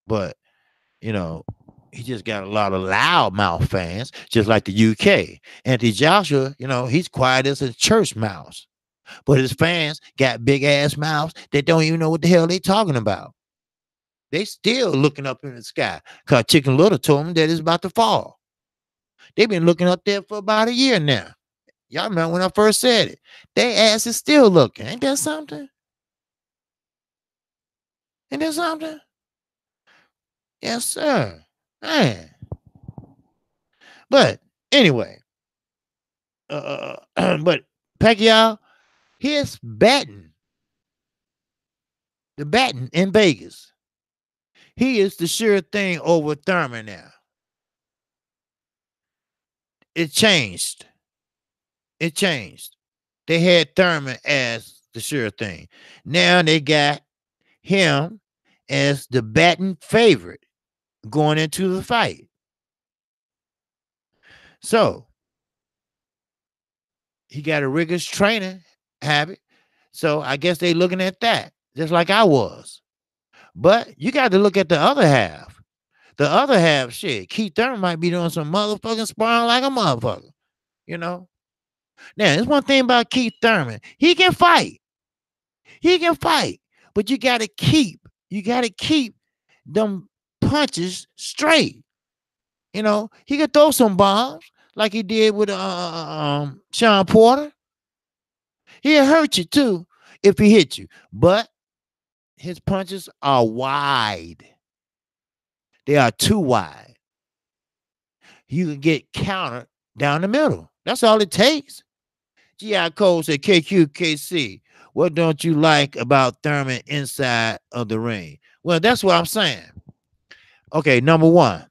But he just got a lot of loudmouth fans, just like the UK. Anthony Joshua, he's quiet as a church mouse, but his fans got big ass mouths that don't even know what the hell they talking about. They still looking up in the sky because Chicken Little told them that it's about to fall. They've been looking up there for about a year now. Y'all remember when I first said it? They ass is still looking. Ain't that something? Ain't that something? Yes, sir. Man. But anyway, but Pacquiao, he's batting. The batting in Vegas. He is the sure thing over Thurman now. It changed. It changed. They had Thurman as the sure thing. Now they got him as the batting favorite going into the fight. So he got a rigorous training habit. So I guess they looking at that, just like I was. But you got to look at the other half. The other half, shit, Keith Thurman might be doing some motherfucking sparring like a motherfucker. Now, there's one thing about Keith Thurman. He can fight. He can fight. But you got to keep them punches straight. He can throw some bombs like he did with Sean Porter. He'll hurt you too if he hit you. But his punches are wide. They are too wide. You can get countered down the middle. That's all it takes. G.I. Cole said, Kqkc, what don't you like about Thurman inside of the ring? Well, that's what I'm saying. Okay, number one,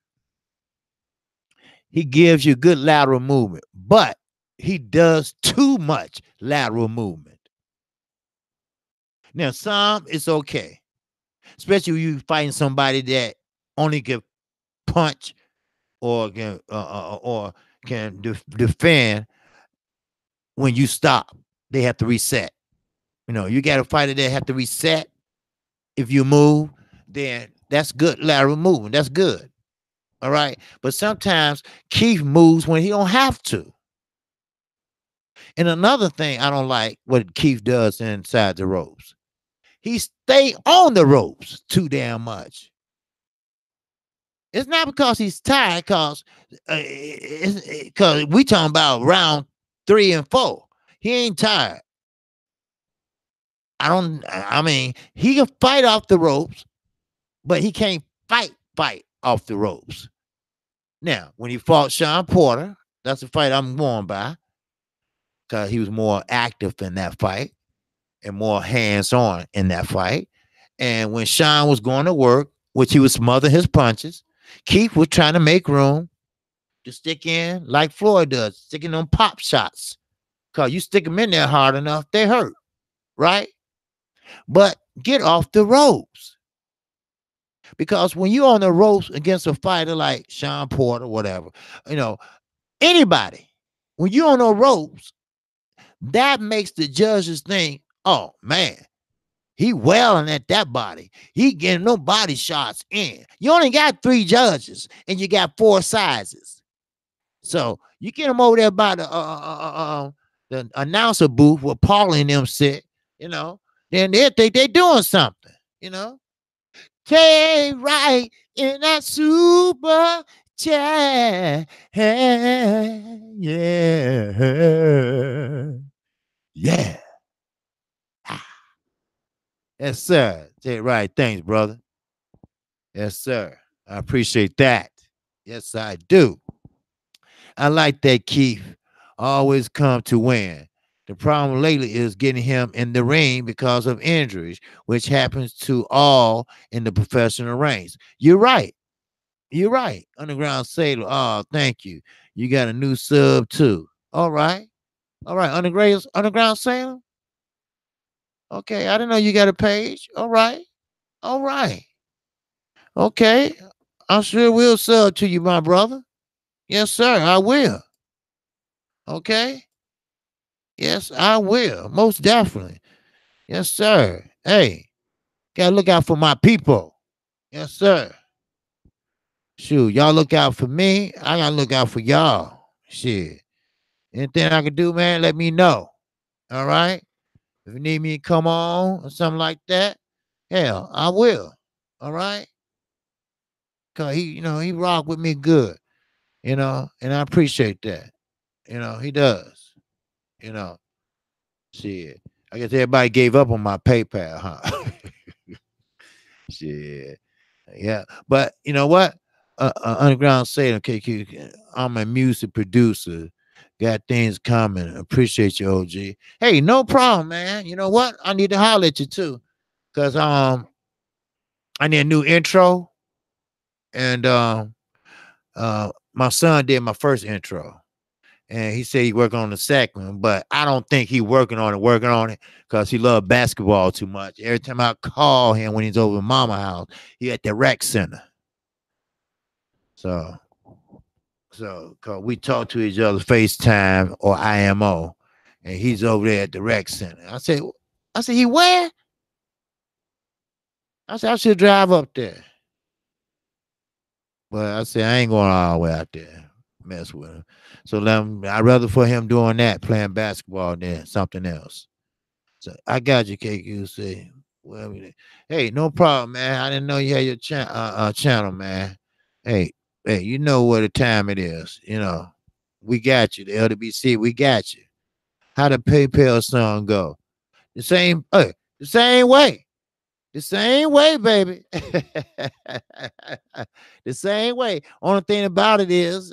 he gives you good lateral movement, but he does too much lateral movement. Now, some it's okay. especially when you fighting somebody that only can punch or can defend. When you stop, they have to reset. You got a fighter that have to reset. If you move, then that's good lateral movement. That's good. All right. But sometimes Keith moves when he don't have to. And another thing I don't like what Keith does inside the ropes. He stay on the ropes too damn much. It's not because he's tired, because we talking about round 3 and 4. He ain't tired. I mean, he can fight off the ropes, but he can't fight off the ropes. Now, when he fought Sean Porter, that's a fight I'm going by, because he was more active in that fight and more hands-on in that fight. And when Sean was going to work, which he was smothering his punches, Keith was trying to make room to stick in like Floyd does, sticking on pop shots. Because you stick them in there hard enough, they hurt, right? But get off the ropes. Because when you're on the ropes against a fighter like Sean Porter, whatever, anybody, when you're on the ropes, that makes the judges think, oh, man, he wailing at that body. He getting no body shots in. You only got 3 judges, and you got 4 sizes. So you get them over there by the announcer booth where Paul and them sit, then they think they doing something, Stay right in that super chair. Yeah. Yeah. Yes, sir. Say it right. Thanks, brother. Yes, sir. I appreciate that. Yes, I do. I like that Keith always come to win. The problem lately is getting him in the ring because of injuries, which happens to all in the professional ranks. You're right. You're right. Underground Sailor. Oh, thank you. You got a new sub too. All right. All right. Underground Sailor. Okay. I didn't know you got a page. All right. All right. Okay. I sure will sub to you, my brother. Yes, sir. I will. Okay. Yes, I will. Most definitely. Yes, sir. Hey, gotta look out for my people. Yes, sir. Shoot, y'all look out for me. I gotta look out for y'all. Shit. Anything I can do, man, let me know. All right. If you need me to come on or something like that, hell, I will. All right. Cause he rock with me good, and I appreciate that. He does. You know, shit. I guess everybody gave up on my PayPal, huh? Shit. Yeah. But you know what? Underground saying, Kqkc, I'm a music producer. Got things coming. Appreciate you, OG. Hey, no problem, man. You know what? I need to holler at you too. Cause I need a new intro. And my son did my first intro. And he said he working on the second one, but I don't think he working on it because he loved basketball too much. Every time I call him when he's over at Mama house, he at the rec center. So cause we talk to each other FaceTime or IMO, and he's over there at the rec center. I said, he where? I said, I should drive up there. But I said, I ain't going all the way out there. Mess with him. So I'd rather for him doing that, playing basketball, than something else. So I got you, Kqkc. Well, hey, no problem, man. I didn't know you had your channel, man. Hey, you know what the time it is. We got you. The LWC, we got you. How the PayPal song go? The same way. The same way, baby. The same way. Only thing about it is,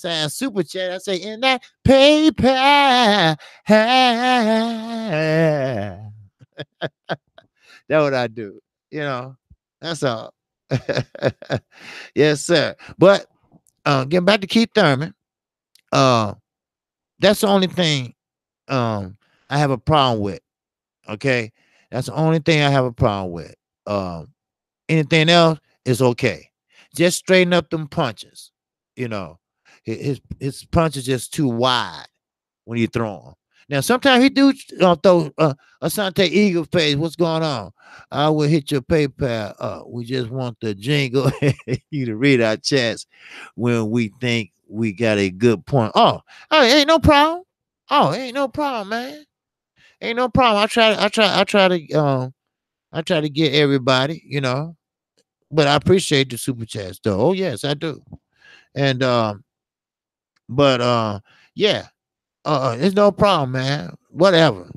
saying super chat, I say in that PayPal. That's what I do. That's all. Yes, sir. But getting back to Keith Thurman, that's the only thing I have a problem with. Okay, that's the only thing I have a problem with. Anything else is okay. Just straighten up them punches. You know, his punches just too wide when you throw them. Now sometimes he do throw Asante Eagle face. What's going on? I will hit your PayPal. We just want the jingle you to read our chats when we think we got a good point. Oh, ain't no problem. Oh, ain't no problem, man. Ain't no problem. I try to get everybody, but I appreciate the super chats though. Oh yes, I do. And but yeah, it's no problem, man. Whatever,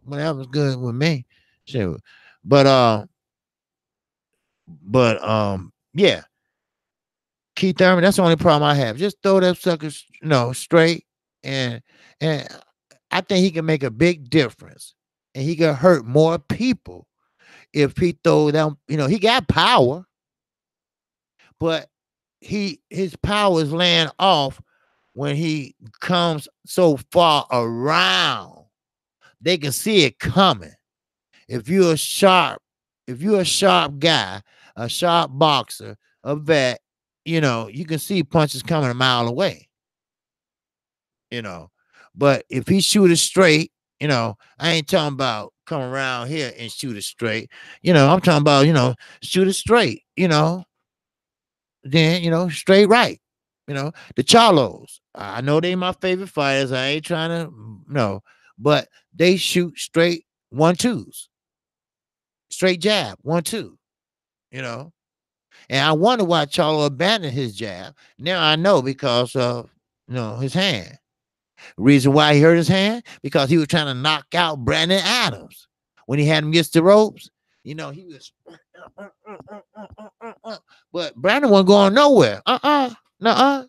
whatever's good with me. Sure. But yeah, Keith Thurman, that's the only problem I have. Just throw that sucker, straight, and and I think he can make a big difference, and he can hurt more people if he throw down. He got power, but his power is laying off when he comes so far around. They can see it coming. If you're a sharp guy, a sharp boxer, a vet, you can see punches coming a mile away. But if he shoot it straight, I ain't talking about come around here and shoot it straight. I'm talking about, shoot it straight, then, straight right. The Charlos. I know they my favorite fighters. I ain't trying to but they shoot straight 1-2s. Straight jab, 1-2, And I wonder why Charlo abandoned his jab. Now I know because of his hand. Reason why he hurt his hand? Because he was trying to knock out Brandon Adams. When he had him against the ropes, he was but Brandon wasn't going nowhere. Nuh-uh.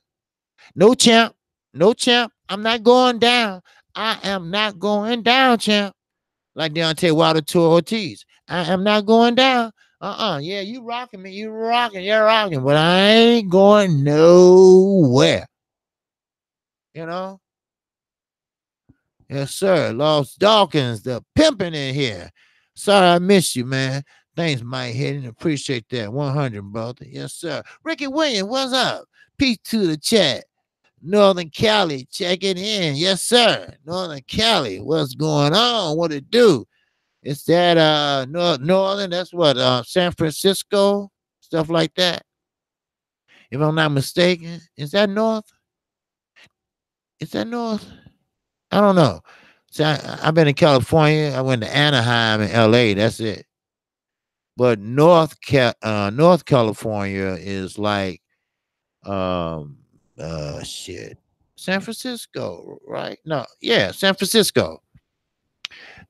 No champ. No champ. I'm not going down. I am not going down, champ. Like Deontay Wilder to Ortiz. I am not going down. Yeah, you rocking me. You're rocking, but I ain't going nowhere. Yes, sir. Lost Dawkins, the pimping in here. Sorry I missed you, man. Thanks, Mike Hidden. Appreciate that. 100, brother. Yes, sir. Ricky Williams, what's up? Peace to the chat. Northern Cali, checking in. Yes, sir. Northern Cali, what's going on? What it do? It's that Northern, that's what, San Francisco, stuff like that. If I'm not mistaken. Is that North? Is that North? I don't know. See, I've been in California. I went to Anaheim and LA. That's it. But North California is like shit. San Francisco, right? No, yeah, San Francisco.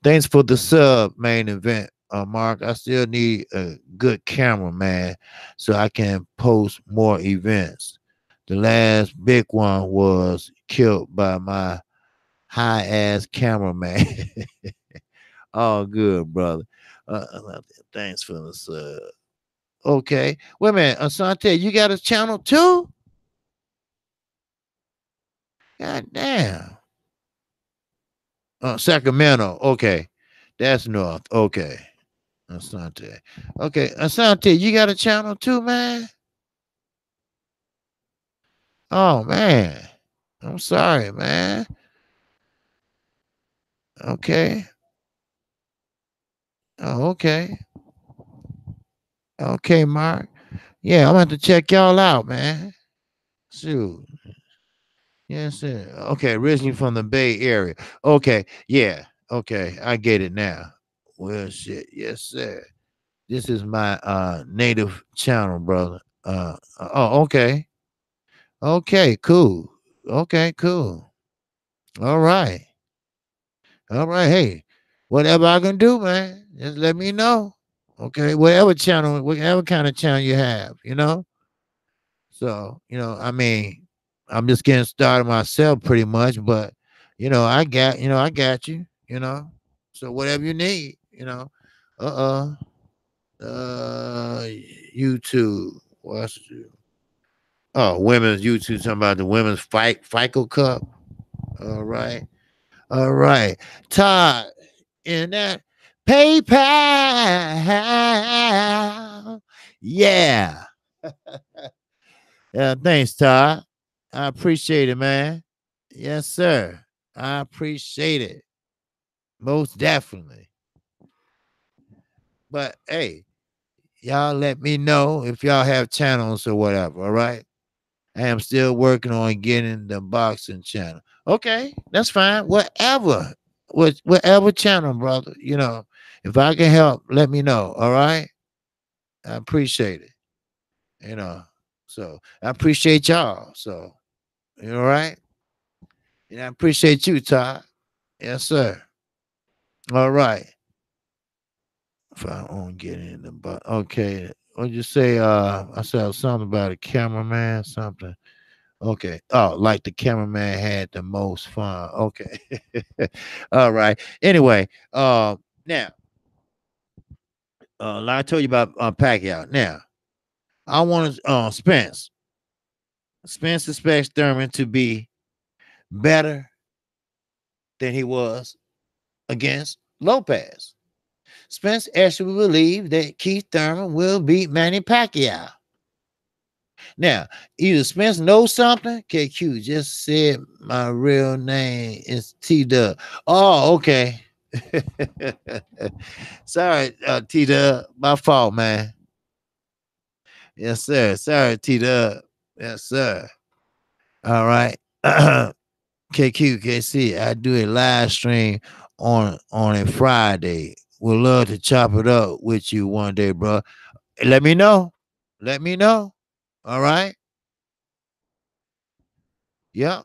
Thanks for the sub main event, Mark. I still need a good cameraman so I can post more events. The last big one was killed by my high ass cameraman. All good, brother. Thanks for the sub. Okay. Wait a minute, Asante, you got a channel too? God damn. Sacramento. Okay. That's north. Okay. Asante. Okay. Asante, you got a channel too, man? Oh, man. I'm sorry, man. Okay. Oh, okay. Okay, Mark. Yeah, I'm going to have to check y'all out, man. Shoot. Yes, sir. Okay, originally from the Bay Area. Okay, yeah. Okay, I get it now. Well, shit. Yes, sir. This is my native channel, brother. Okay. Okay, cool. Okay, cool. All right. All right. Hey, whatever I can do, man, just let me know. Okay, whatever channel, whatever kind of channel you have, So, I mean, I'm just getting started myself pretty much, but I got you, So whatever you need, uh YouTube. What's women's YouTube talking about the women's FICO Cup. All right. All right. Todd, in that PayPal. Yeah. Thanks, Todd. I appreciate it, man. Yes, sir. I appreciate it. Most definitely. But hey, y'all let me know if y'all have channels or whatever, all right? I am still working on getting the boxing channel. Okay, that's fine. Whatever. Whatever channel, brother. If I can help, let me know. All right. I appreciate it. You know. So I appreciate y'all. So you all right? And I appreciate you, Todd. Yes, sir. All right. If I won't get in the but okay. What'd you say? I said something about a cameraman, something. Okay. Oh, like the cameraman had the most fun. Okay. All right. Anyway, now, like I told you about Pacquiao. Now, I want to Spence expects Thurman to be better than he was against Lopez. Spence actually believes that Keith Thurman will beat Manny Pacquiao. Now, either Spence knows something. KQ just said my real name is T Dub. Oh, okay. Sorry, T Dub. My fault, man. Yes, sir. Sorry, T Dub. Yes, sir. All right. Kqkc, I do a live stream on a Friday. Would love to chop it up with you one day, bro. Let me know. Let me know. All right. Yep.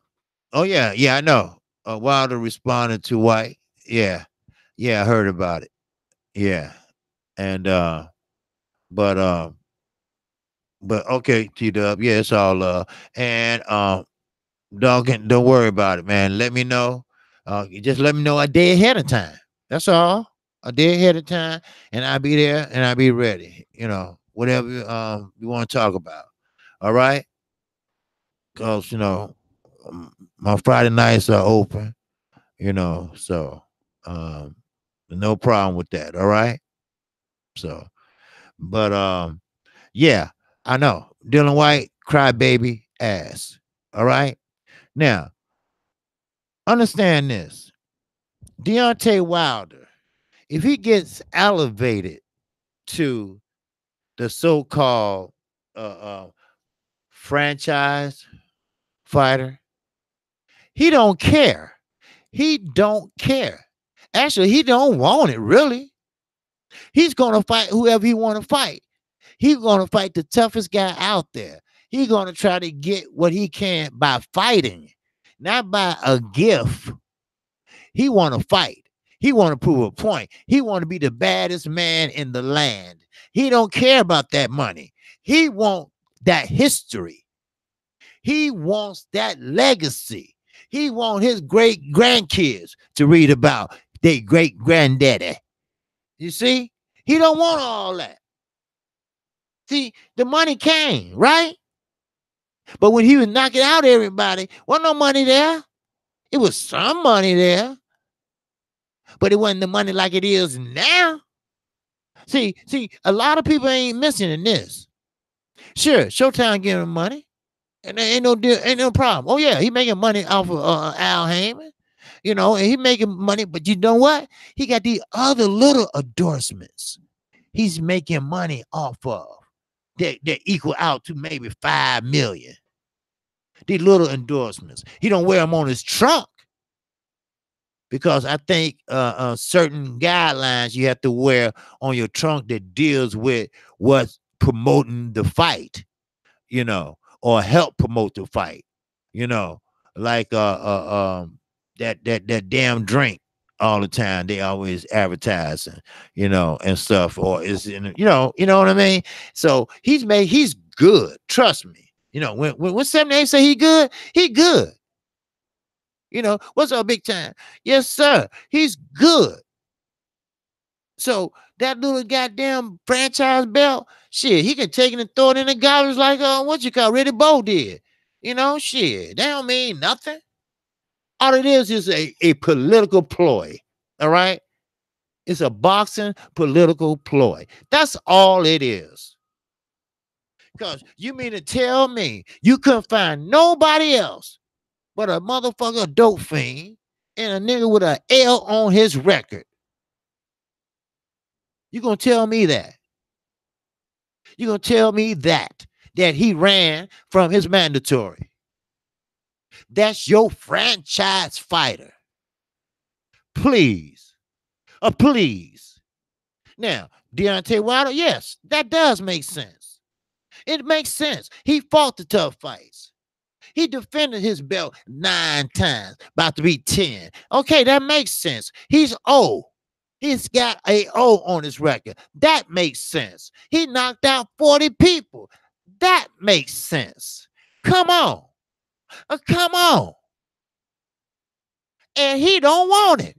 Oh yeah, yeah, I know. Wilder responded to White. Yeah, yeah, I heard about it. Yeah, and but okay, T Dub. Yeah, it's all and don't worry about it, man. Let me know. Just let me know a day ahead of time. That's all. A day ahead of time, and I'll be there and I'll be ready. Whatever you want to talk about. All right, because my Friday nights are open. So um no problem with that. All right. So, but yeah, I know. Dylan White, crybaby ass. All right. Now, understand this. Deontay Wilder, if he gets elevated to the so-called franchise fighter, he don't care. He don't care. Actually, he don't want it really. He's gonna fight whoever he want to fight. He's going to fight the toughest guy out there. He's going to try to get what he can by fighting, not by a gift. He want to fight. He want to prove a point. He want to be the baddest man in the land. He don't care about that money. He want that history. He wants that legacy. He want his great grandkids to read about their great granddaddy. You see? He don't want all that. See, the money came, right? But when he was knocking out everybody, wasn't no money there. It was some money there, but it wasn't the money like it is now. See, a lot of people ain't mentioning this. Sure, Showtime giving him money, and there ain't no problem. Oh yeah, he making money off of Al Heyman, and he making money. But you know what? He got these other little endorsements. He's making money off of that equal out to maybe 5 million. These little endorsements. He don't wear them on his trunk because I think certain guidelines you have to wear on your trunk that deals with what's promoting the fight, or help promote the fight, like that damn drink all the time. They always advertising, and stuff, or is you know what I mean. So he's good. Trust me. When 78 say he good, he good. What's up, big time? Yes, sir. He's good. So that little goddamn franchise belt, shit, he can take it and throw it in the garbage like what you call Reddy Bo did. Shit, that don't mean nothing. All it is a political ploy. All right. It's a boxing political ploy. That's all it is. Because you mean to tell me you couldn't find nobody else but a motherfucker dope fiend and a nigga with an L on his record? You gonna tell me that? You gonna tell me that he ran from his mandatory? That's your franchise fighter. Please. Please. Now, Deontay Wilder, yes, that does make sense. It makes sense. He fought the tough fights. He defended his belt 9 times, about to be 10. Okay, that makes sense. He's old. He's got a O on his record. That makes sense. He knocked out 40 people. That makes sense. Come on. Come on. And he don't want it.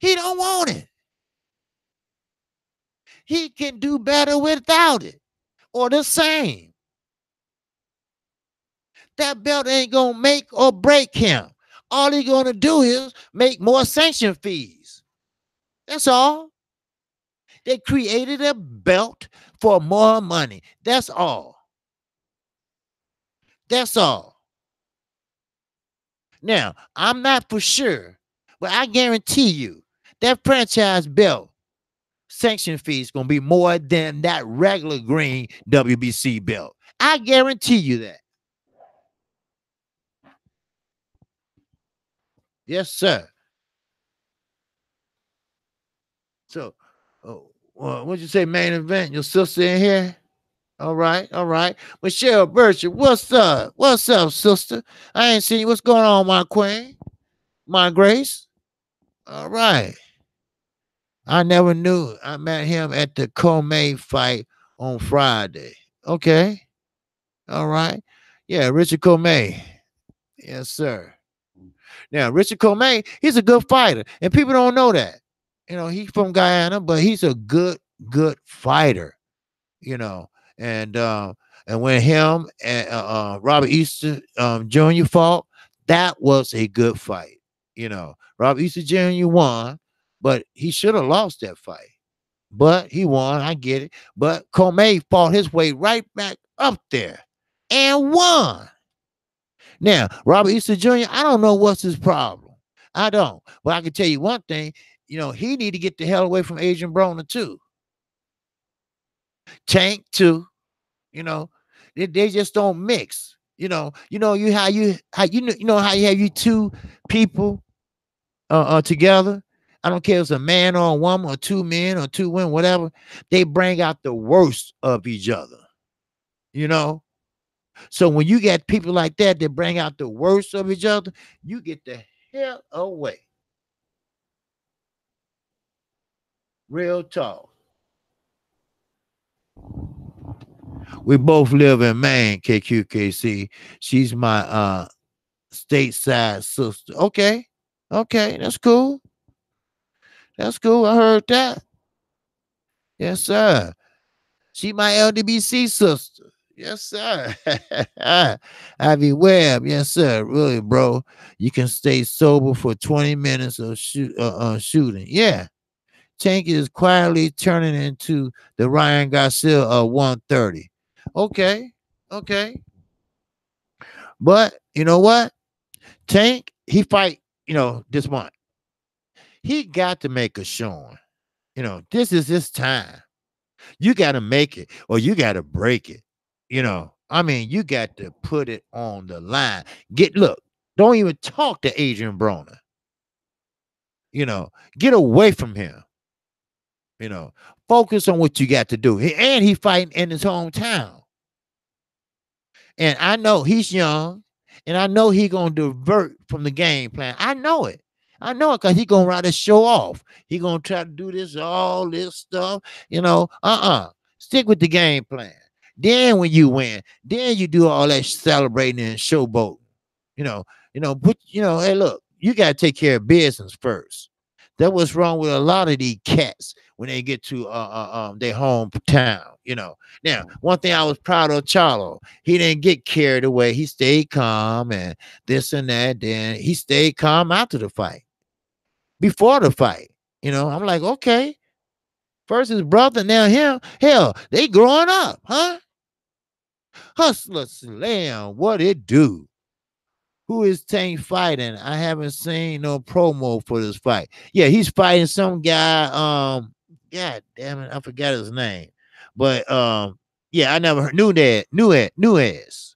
He don't want it. He can do better without it or the same. That belt ain't going to make or break him. All he's going to do is make more sanction fees. That's all. They created a belt for more money. That's all. That's all. Now, I'm not for sure, but I guarantee you that franchise belt sanction fee is going to be more than that regular green WBC belt. I guarantee you that. Yes, sir. So, what'd you say, main event? Your sister in here? All right, all right. Michelle Bircher, what's up? What's up, sister? I ain't seen you. What's going on, my queen? My grace? All right. I never knew. I met him at the Kqkc fight on Friday. Okay. All right. Yeah, Richard Kqkc. Yes, sir. Now, Richard Kqkc, he's a good fighter, and people don't know that. You know, he's from Guyana, but he's a good fighter. You know, and when him and Robert Easter Jr. fought, that was a good fight. You know, Robert Easter Jr. won, but he should have lost that fight. But he won. I get it. But Kqkc fought his way right back up there and won. Now, Robert Easter Jr., I don't know what's his problem. I don't. But I can tell you one thing. You know, he need to get the hell away from Adrian Broner too. Tank too. You know, they just don't mix. You know how you have you two people together. I don't care if it's a man or a woman or two men or two women, whatever. They bring out the worst of each other. You know, so when you get people like that bring out the worst of each other, you get the hell away. Real talk. We both live in Maine, Kqkc. She's my stateside sister. Okay. Okay, that's cool. That's cool. I heard that. Yes, sir. She my LDBC sister. Yes, sir. Ivy Webb. Yes, sir. Really, bro. You can stay sober for 20 minutes of shooting. Yeah. Tank is quietly turning into the Ryan Garcia of 130. Okay. Okay. But you know what? Tank, he fight, this month. He got to make a showing. This is his time. You got to make it or you got to break it. I mean, you got to put it on the line. Look, don't even talk to Adrian Broner. Get away from him. Focus on what you got to do. And he fighting in his hometown. And I know he's young, and I know he gonna divert from the game plan. I know it. I know it because he gonna rather show off. He gonna try to do all this stuff. Stick with the game plan. Then when you win, then you do all that celebrating and showboating. Hey, look, you gotta take care of business first. That's what's wrong with a lot of these cats when they get to their hometown. Now, one thing I was proud of Charlo, he didn't get carried away. He stayed calm and this and that. Then he stayed calm after the fight. before the fight. I'm like, okay, first his brother, now him. Hell, they growing up, huh? Hustler Slam, what it do? Who is Tank fighting? I haven't seen no promo for this fight. Yeah, he's fighting some guy. God damn it, I forgot his name. But yeah, I never knew that. Nuez.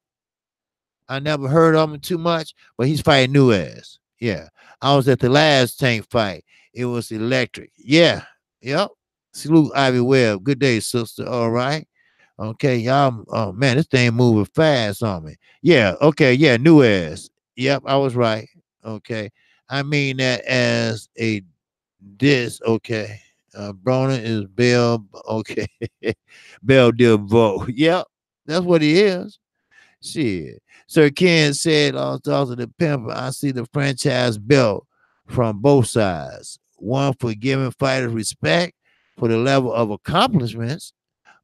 I never heard of him too much, but he's fighting Nuez. Yeah, I was at the last Tank fight. It was electric. Yeah, yep. Salute Ivy Webb. Good day, sister. All right. Okay, y'all. Oh man, this thing moving fast on me. Yeah. Okay. Yeah. Nuez. Yep, I was right. Okay. I mean that as a diss. Okay. Broner is Bell. Okay. Bell Devoe. Yep. That's what he is. Shit. Sir Ken said, also the pimp, I see the franchise belt from both sides. One for giving fighters respect for the level of accomplishments,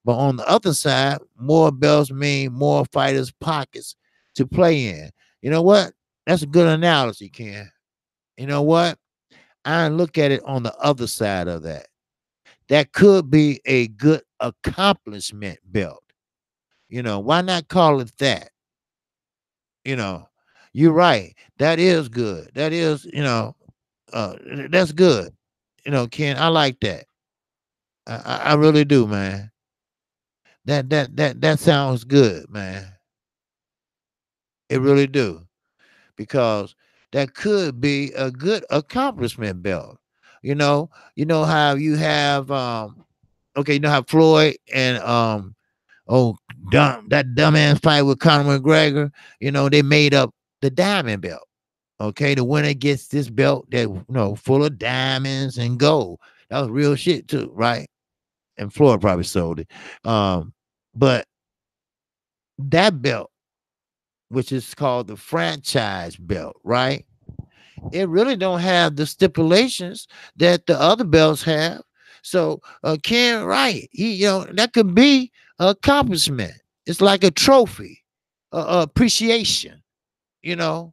but on the other side, more belts mean more fighters' pockets to play in. You know what? That's a good analogy, Ken. You know what? I look at it on the other side of that. That could be a good accomplishment belt. Why not call it that? You know, you're right. That is good. That is, uh, that's good. Ken, I like that. I really do, man. That sounds good, man. It really do. Because that could be a good accomplishment belt. How you have okay, you know how Floyd and oh that dumbass fight with Conor McGregor, they made up the diamond belt. Okay, the winner gets this belt that full of diamonds and gold. That was real shit too, right? And Floyd probably sold it. But that belt, which is called the franchise belt, right? It really don't have the stipulations that the other belts have. So Ken Wright, that could be an accomplishment. It's like a trophy, appreciation. You know,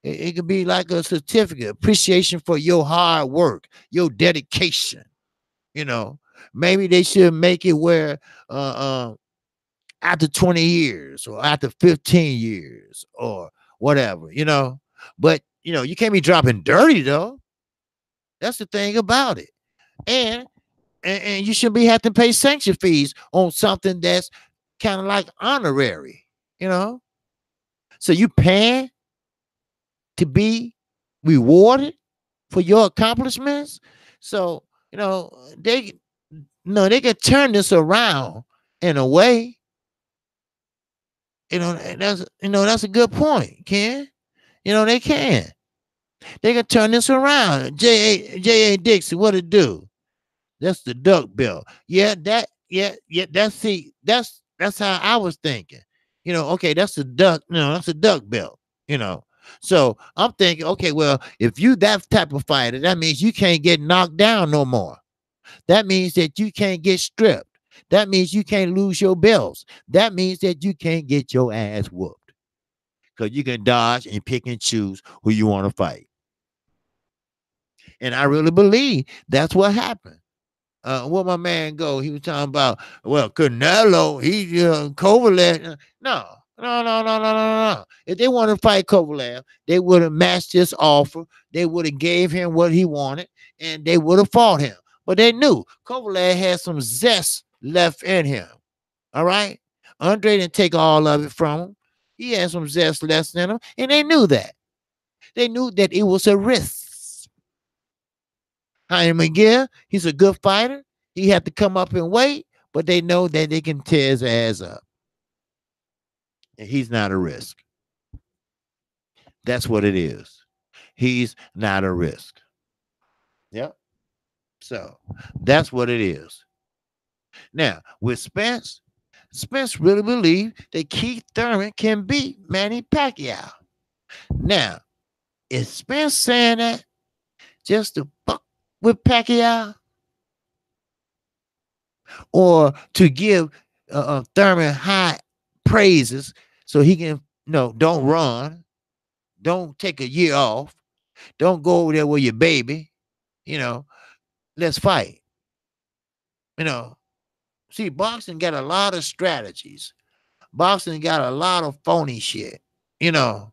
it could be like a certificate, appreciation for your hard work, your dedication. You know, maybe they should make it where after 20 years or after 15 years or whatever. But you can't be dropping dirty though. That's the thing about it. And you shouldn't be having to pay sanction fees on something that's kind of like honorary, you know. So you paying to be rewarded for your accomplishments. So, they no, they can turn this around in a way. And that's a good point, Ken. They can. They can turn this around. J.A. Dixon, what it do? That's the duck belt. Yeah, that's how I was thinking. Okay, that's the duck, that's a duck belt, you know. So I'm thinking, okay, well, if you that type of fighter, that means you can't get knocked down no more. That means that you can't get stripped. That means you can't lose your belts. That means that you can't get your ass whooped. Because you can dodge and pick and choose who you want to fight. And I really believe that's what happened. Where my man go? He was talking about, well, Canelo, he Kovalev. No. If they wanted to fight Kovalev, they would have matched his offer. They would have gave him what he wanted, and they would have fought him. But they knew Kovalev had some zest left in him. All right, Andre didn't take all of it from him. He had some zest left in him, and they knew that. They knew that it was a risk. Jaime McGill, he's a good fighter. He had to come up and wait, but they know that they can tear his ass up. And he's not a risk. That's what it is. He's not a risk. Yep. So that's what it is. Now, with Spence really believed that Keith Thurman can beat Manny Pacquiao. Now, is Spence saying that just to fuck with Pacquiao? Or to give Thurman high praises so he can, don't run, don't take a year off, don't go over there with your baby, You know, let's fight. You know, see, boxing got a lot of strategies. Boxing got a lot of phony shit. You know,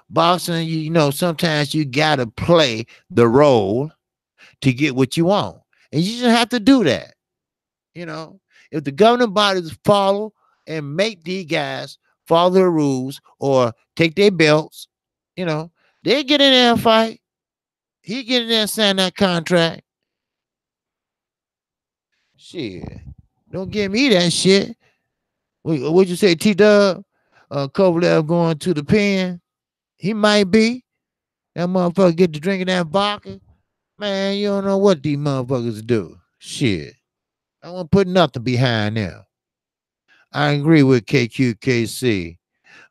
boxing, sometimes you gotta play the role to get what you want. And you just have to do that. You know, if the governing bodies follow and make these guys follow the rules or take their belts, they get in there and fight. He get in there and sign that contract. Shit. Don't give me that shit. What'd you say, T-Dub? Kovalev going to the pen? He might be. That motherfucker get to drinking that vodka. Man, you don't know what these motherfuckers do. Shit. I won't put nothing behind them. I agree with Kqkc.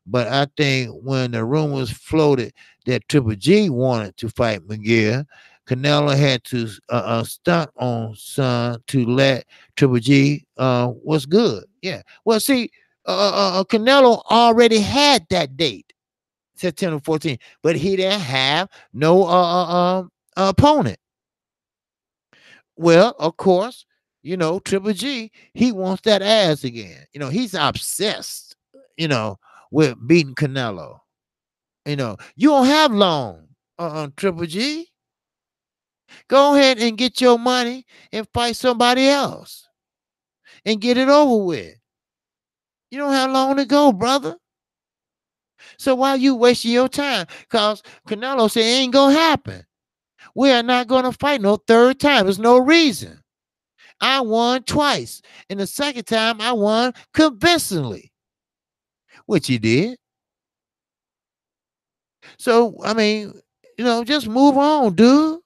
But I think when the rumors floated that Triple G wanted to fight Munguia, Canelo had to stunt on Son to let Triple G was good. Yeah. Well, see, Canelo already had that date, September 14th, but he didn't have no opponent. Well, of course, Triple G, he wants that ass again. He's obsessed, with beating Canelo. You don't have long, Triple G. Go ahead and get your money and fight somebody else and get it over with. You don't have long to go, brother. So why are you wasting your time? Because Canelo said it ain't going to happen. We are not going to fight no third time. There's no reason. I won twice. And the second time I won convincingly, which he did. So, I mean, just move on, dude.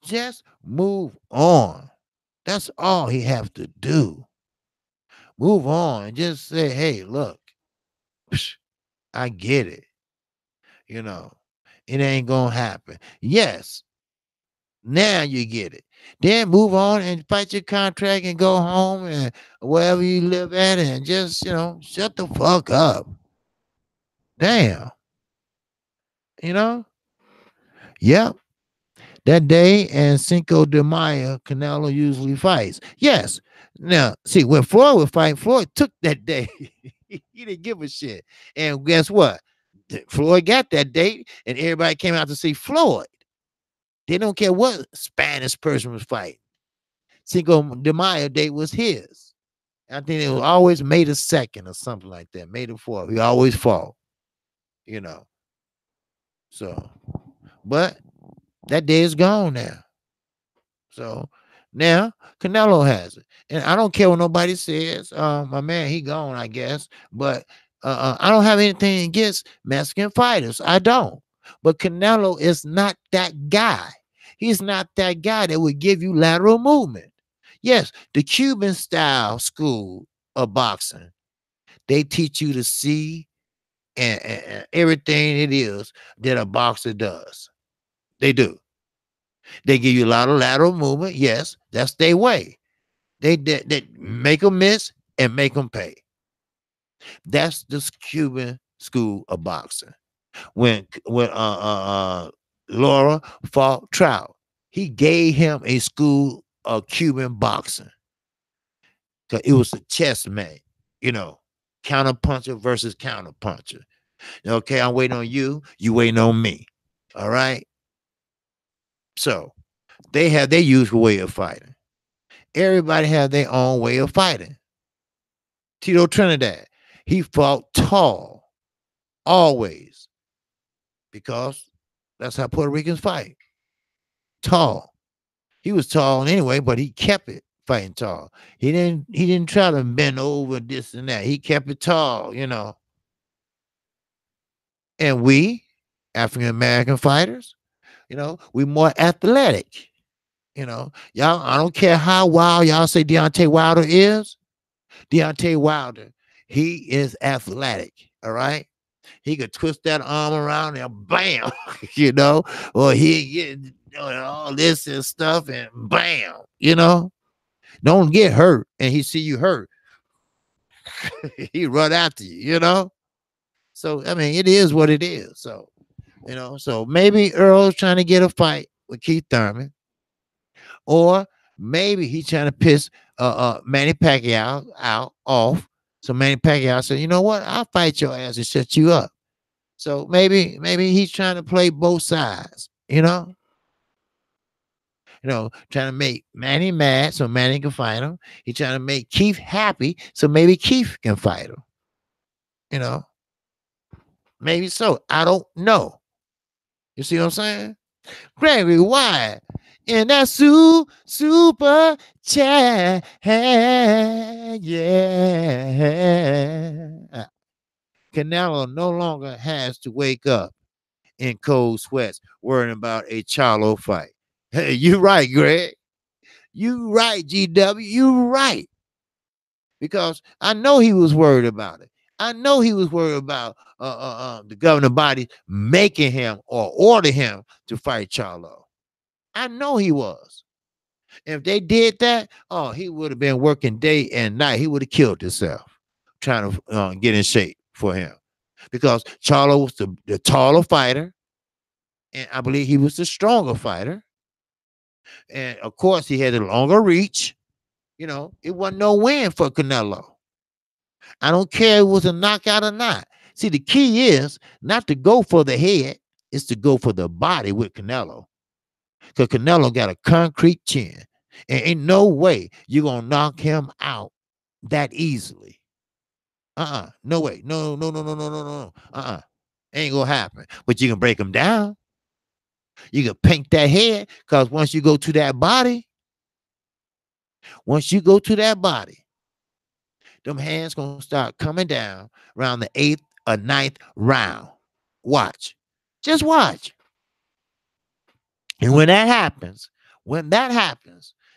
Just move on. That's all he has to do. Move on and just say, hey, look, I get it. It ain't going to happen. Yes, now you get it. Then move on and fight your contract and go home and wherever you live at and just, shut the fuck up. Damn. Yep. That day and Cinco de Mayo, Canelo usually fights. Yes. Now, see, when Floyd was fighting, Floyd took that day. He didn't give a shit. And guess what? Floyd got that date, and everybody came out to see Floyd. They don't care what Spanish person was fighting. Cinco de Mayo date was his. I think it was always May the 2nd or something like that. May the 4th. He always fought. So, but that day is gone now. So now Canelo has it. And I don't care what nobody says. My man, he gone, I guess. But I don't have anything against Mexican fighters. I don't. But Canelo is not that guy. He's not that guy that would give you lateral movement. Yes, the Cuban style school of boxing, they teach you to see and everything it is that a boxer does. They do. They give you a lot of lateral movement. Yes, that's their way. They make them miss and make them pay. That's the Cuban school of boxing. When Laura fought Trout, he gave him a school of Cuban boxing. Cause it was a chess match, counter puncher versus counter puncher. Okay, I'm waiting on you. You waiting on me. All right. So they have their usual way of fighting. Everybody has their own way of fighting. Tito Trinidad, he fought tall, always, because that's how Puerto Ricans fight. Tall. He was tall anyway, but he kept it fighting tall. He didn't try to bend over this and that. He kept it tall, And we, African American fighters, we more athletic. Y'all, I don't care how wild y'all say Deontay Wilder is. Deontay Wilder, he is athletic. All right. He could twist that arm around and bam, or he get all this and stuff and bam, don't get hurt. And he see you hurt. He run after you, So, I mean, it is what it is. So, So maybe Earl's trying to get a fight with Keith Thurman, or maybe he's trying to piss Manny Pacquiao out off. So Manny Pacquiao said, you know what? I'll fight your ass and shut you up. So maybe he's trying to play both sides, trying to make Manny mad so Manny can fight him. He's trying to make Keith happy so maybe Keith can fight him. You know, maybe so. I don't know. You see what I'm saying? Gregory Wyatt in that super chat. Yeah. Canelo no longer has to wake up in cold sweats worrying about a Charlo fight. Hey, you right, Greg. You right, GW. You right. Because I know he was worried about it. I know he was worried about the governing body making him or order him to fight Charlo. I know he was. If they did that, he would have been working day and night. He would have killed himself trying to get in shape for him. Because Charlo was the taller fighter, and I believe he was the stronger fighter. And of course, he had a longer reach. It wasn't no win for Canelo. I don't care if it was a knockout or not. See, the key is not to go for the head, it's to go for the body with Canelo. Because Canelo got a concrete chin. And ain't no way you're going to knock him out that easily. No way. No, no, no, no, no, no, no. Ain't going to happen. But you can break him down. You can paint that head, because once you go to that body, them hands going to start coming down around the 8th or 9th round. Watch. Just watch. And when that happens,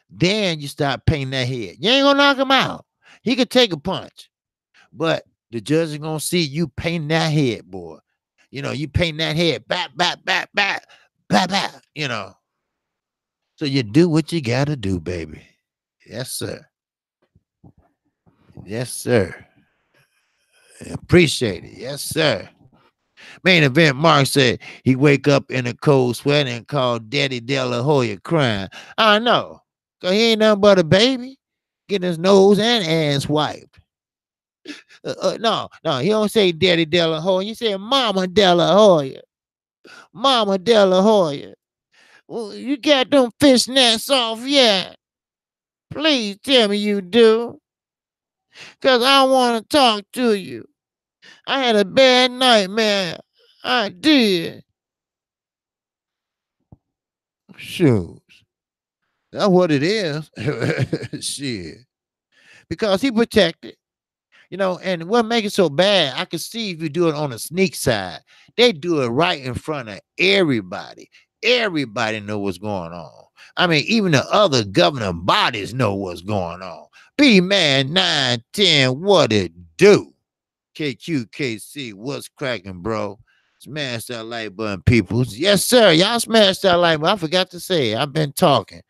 then you start painting that head. You ain't going to knock him out. He could take a punch. But the judge is going to see you painting that head, boy. You paint that head, back. So you do what you got to do, baby. Yes, sir. Yes, sir. Appreciate it. Yes, sir. Main event, Mark said he wake up in a cold sweat and call Daddy De La Hoya crying. I know. Because he ain't nothing but a baby. Getting his nose and ass wiped. No, he don't say Daddy De La Hoya. He say Mama De La Hoya. Mama De La Hoya. Well, you got them fishnets off yet? Please tell me you do. Because I want to talk to you. I had a bad nightmare. I did. Shoot. That's what it is. Shit. Because he protected. And what make it so bad, I can see if you do it on a sneak side. They do it right in front of everybody. Everybody know what's going on. I mean, even the other governing bodies know what's going on. B-Man 910, what it do? Kqkc, what's cracking, bro? Smash that like button, peoples. Yes, sir. Y'all smash that like button. I forgot to say it. I've been talking.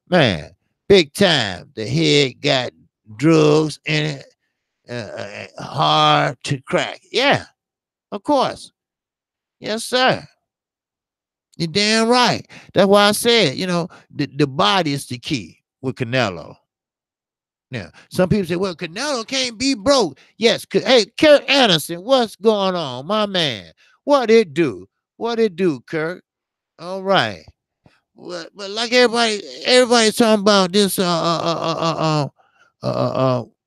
Man, big time. The head got drugs in it. Hard to crack. Yeah, of course. Yes, sir. You're damn right. That's why I said, the body is the key with Canelo. Now, some people say, well, Canelo can't be broke. Yes. Hey, Kurt Anderson, what's going on, my man? What it do? What it do, Kurt? All right. But like everybody's talking about this.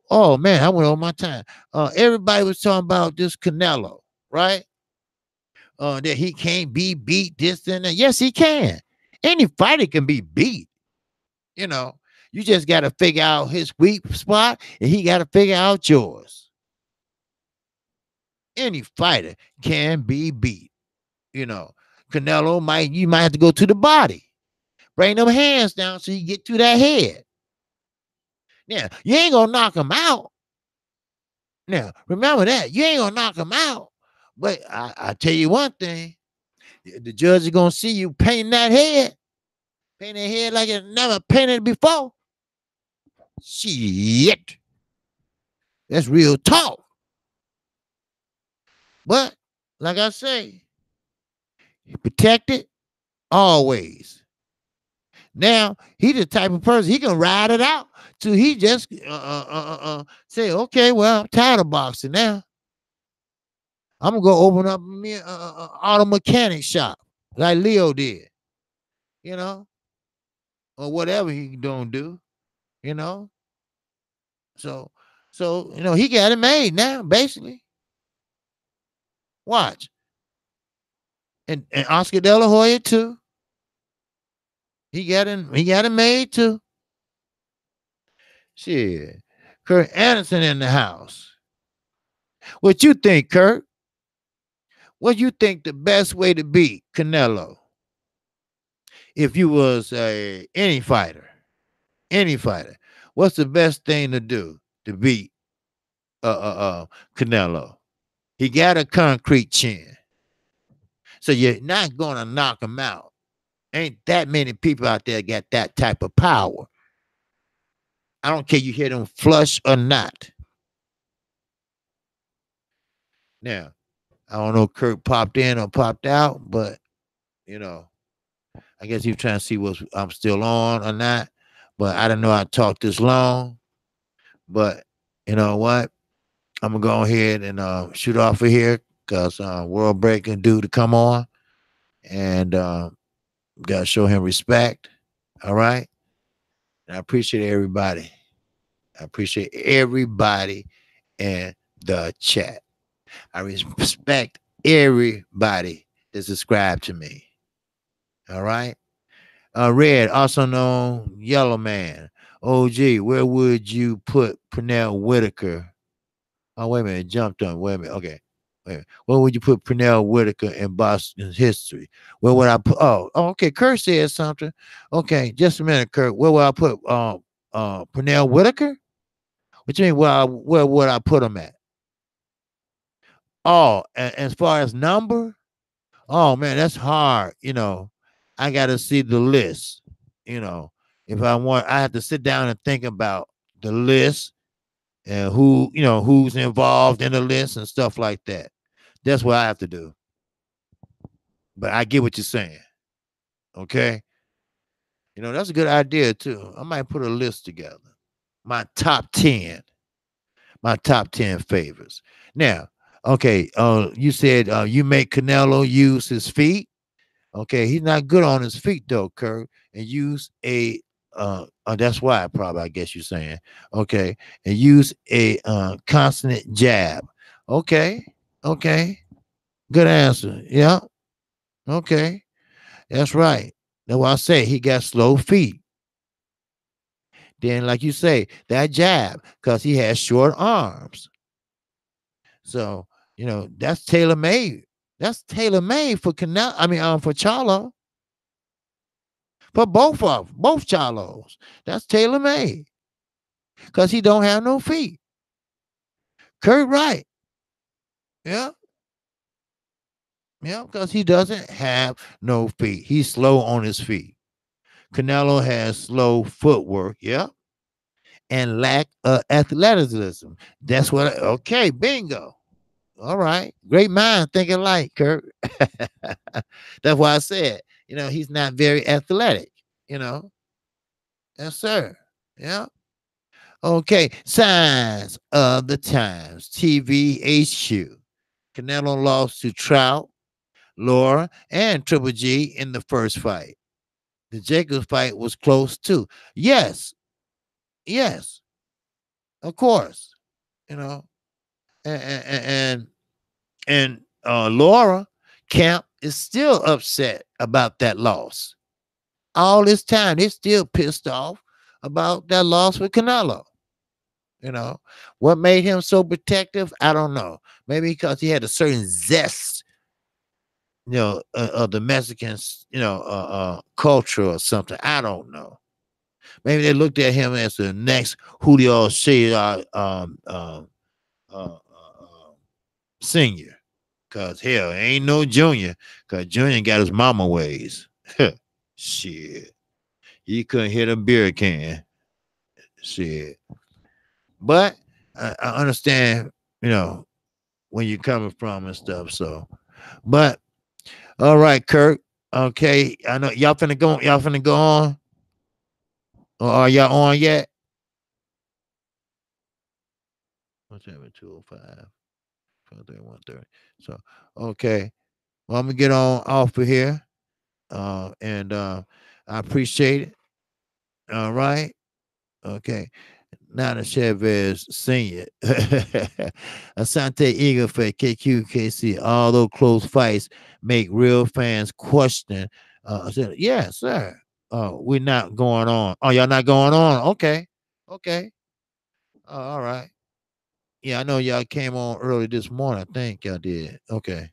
Oh man, I went over my time. Everybody was talking about this Canelo, right? That he can't be beat, this and that. Yes, he can. Any fighter can be beat. You just got to figure out his weak spot, and he got to figure out yours. Any fighter can be beat. Canelo you might have to go to the body, bring them hands down so you get to that head. Now, you ain't gonna knock him out. Now, remember that. You ain't gonna knock him out. But I tell you one thing. The judge is gonna see you painting that head. Paint that head like it never painted before. Shit. That's real talk. But, like I say, Protected always. Now he the type of person he can ride it out till he just say, okay, well, I'm tired of boxing now. I'm gonna go open up me auto mechanic shop like Leo did, you know, or whatever he don't do, you know. So, he got it made now, basically. Watch, and Oscar De La Hoya too. He got it made too. Shit, Kurt Anderson in the house. What you think, Kurt? What you think the best way to beat Canelo? If you was any fighter, what's the best thing to do to beat Canelo? He got a concrete chin, so you're not gonna knock him out. Ain't that many people out there got that type of power. I don't care you hit him flush or not. Now, I don't know if Kurt popped in or popped out, but you know, I guess he was trying to see what I'm still on or not. But I didn't know I talked this long. But you know what? I'm gonna go ahead and shoot off of here because World Breaking due to come on, and gotta show him respect. All right. And I appreciate everybody. I appreciate everybody in the chat. I respect everybody that subscribed to me. All right. Red, also known Yellow Man. OG, where would you put Pernell Whitaker? Oh, wait a minute. It jumped on. Wait a minute. Okay. Wait. Where would you put Pernell Whitaker in Boston's history? Where would I put? Okay. Kurt said something. Okay. Just a minute, Kurt. Where would I put Pernell Whitaker? What you mean? Where would I put him at? Oh, as far as number? Oh man, that's hard. I got to see the list. You know, if I have to sit down and think about the list and who's involved in the list and stuff like that. That's what I have to do. But I get what you're saying. Okay. That's a good idea too. I might put a list together. My top 10. My top 10 favorites. Now, okay, you said you make Canelo use his feet. Okay, he's not good on his feet though, Kurt. And use a that's why probably I guess you're saying. Okay. And use a consonant jab. Okay. Okay. Good answer. Yeah. Okay. That's right. That's why I say he got slow feet. Then, like you say, that jab, because he has short arms. So, that's tailor made. That's tailor made for Canelo. I mean, for Charlo. For both Charlos. That's tailor made. Because he don't have no feet. Kurt Wright. Yeah. Yeah, because he doesn't have no feet. He's slow on his feet. Canelo has slow footwork. Yeah. And lack of athleticism. That's what. Okay, bingo. All right. Great mind thinking alike, Kurt. That's why I said, he's not very athletic, Yes, sir. Yeah. Okay. Signs of the times. TV HQ. Canelo lost to Trout, Laura, and Triple G in the first fight. The Jacobs fight was close too. Yes. Yes. Of course. You know. And Laura Camp is still upset about that loss. All this time, they're still pissed off about that loss with Canelo. What made him so protective? I don't know. Maybe because he had a certain zest, of the Mexican, culture or something. I don't know. Maybe they looked at him as the next Julio Cesar senior. Cause hell, ain't no junior. Cause Junior got his mama ways. Shit. He couldn't hit a beer can. Shit. But I understand, where you're coming from and stuff. So, but All right, Kirk. Okay, I know y'all finna go. Y'all finna go on, or are y'all on yet? What's that? 205, 130. So, okay. Well, I'm gonna get on off of here. And I appreciate it. All right. Okay. Nana Chavez Sr. Asante Eagle for Kqkc. All those close fights make real fans question. I said, yeah, sir. We're not going on. Oh, y'all not going on? Okay. Okay. All right. Yeah, I know y'all came on early this morning. I think y'all did. Okay.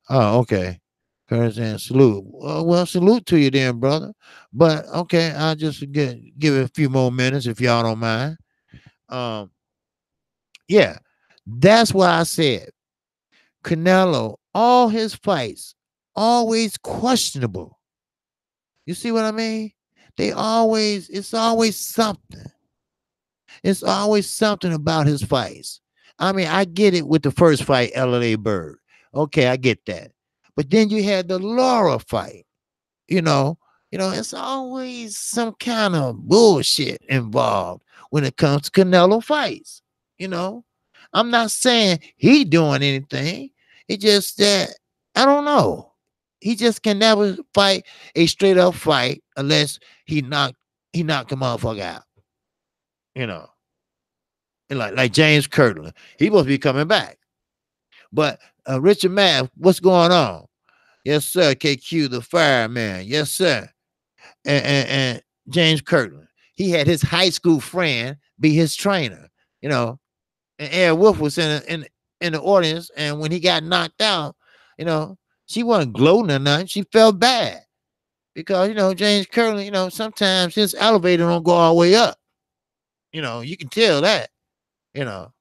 Oh, okay. Curse and salute. Well, salute to you then, brother. But okay, I'll just give it a few more minutes if y'all don't mind. Um, yeah, that's why I said Canelo, all his fights, always questionable. You see what I mean? It's always something. It's always something about his fights. I mean, I get it with the first fight, LA Bird. Okay, I get that. But then you had the Laura fight. you know, it's always some kind of bullshit involved when it comes to Canelo fights. You know, I'm not saying he doing anything. It's just that I don't know. He just can never fight a straight up fight unless he knocked the motherfucker out. You know, and like James Kirtland, he must be coming back. But Richard Math, what's going on? Yes, sir. KQ, the fireman. Yes, sir. And James Kirtland. He had his high school friend be his trainer, you know. And Ed Wolf was in the audience, and when he got knocked out, you know, she wasn't gloating or nothing. She felt bad because James Kirtland, sometimes his elevator don't go all the way up. You can tell that, you know.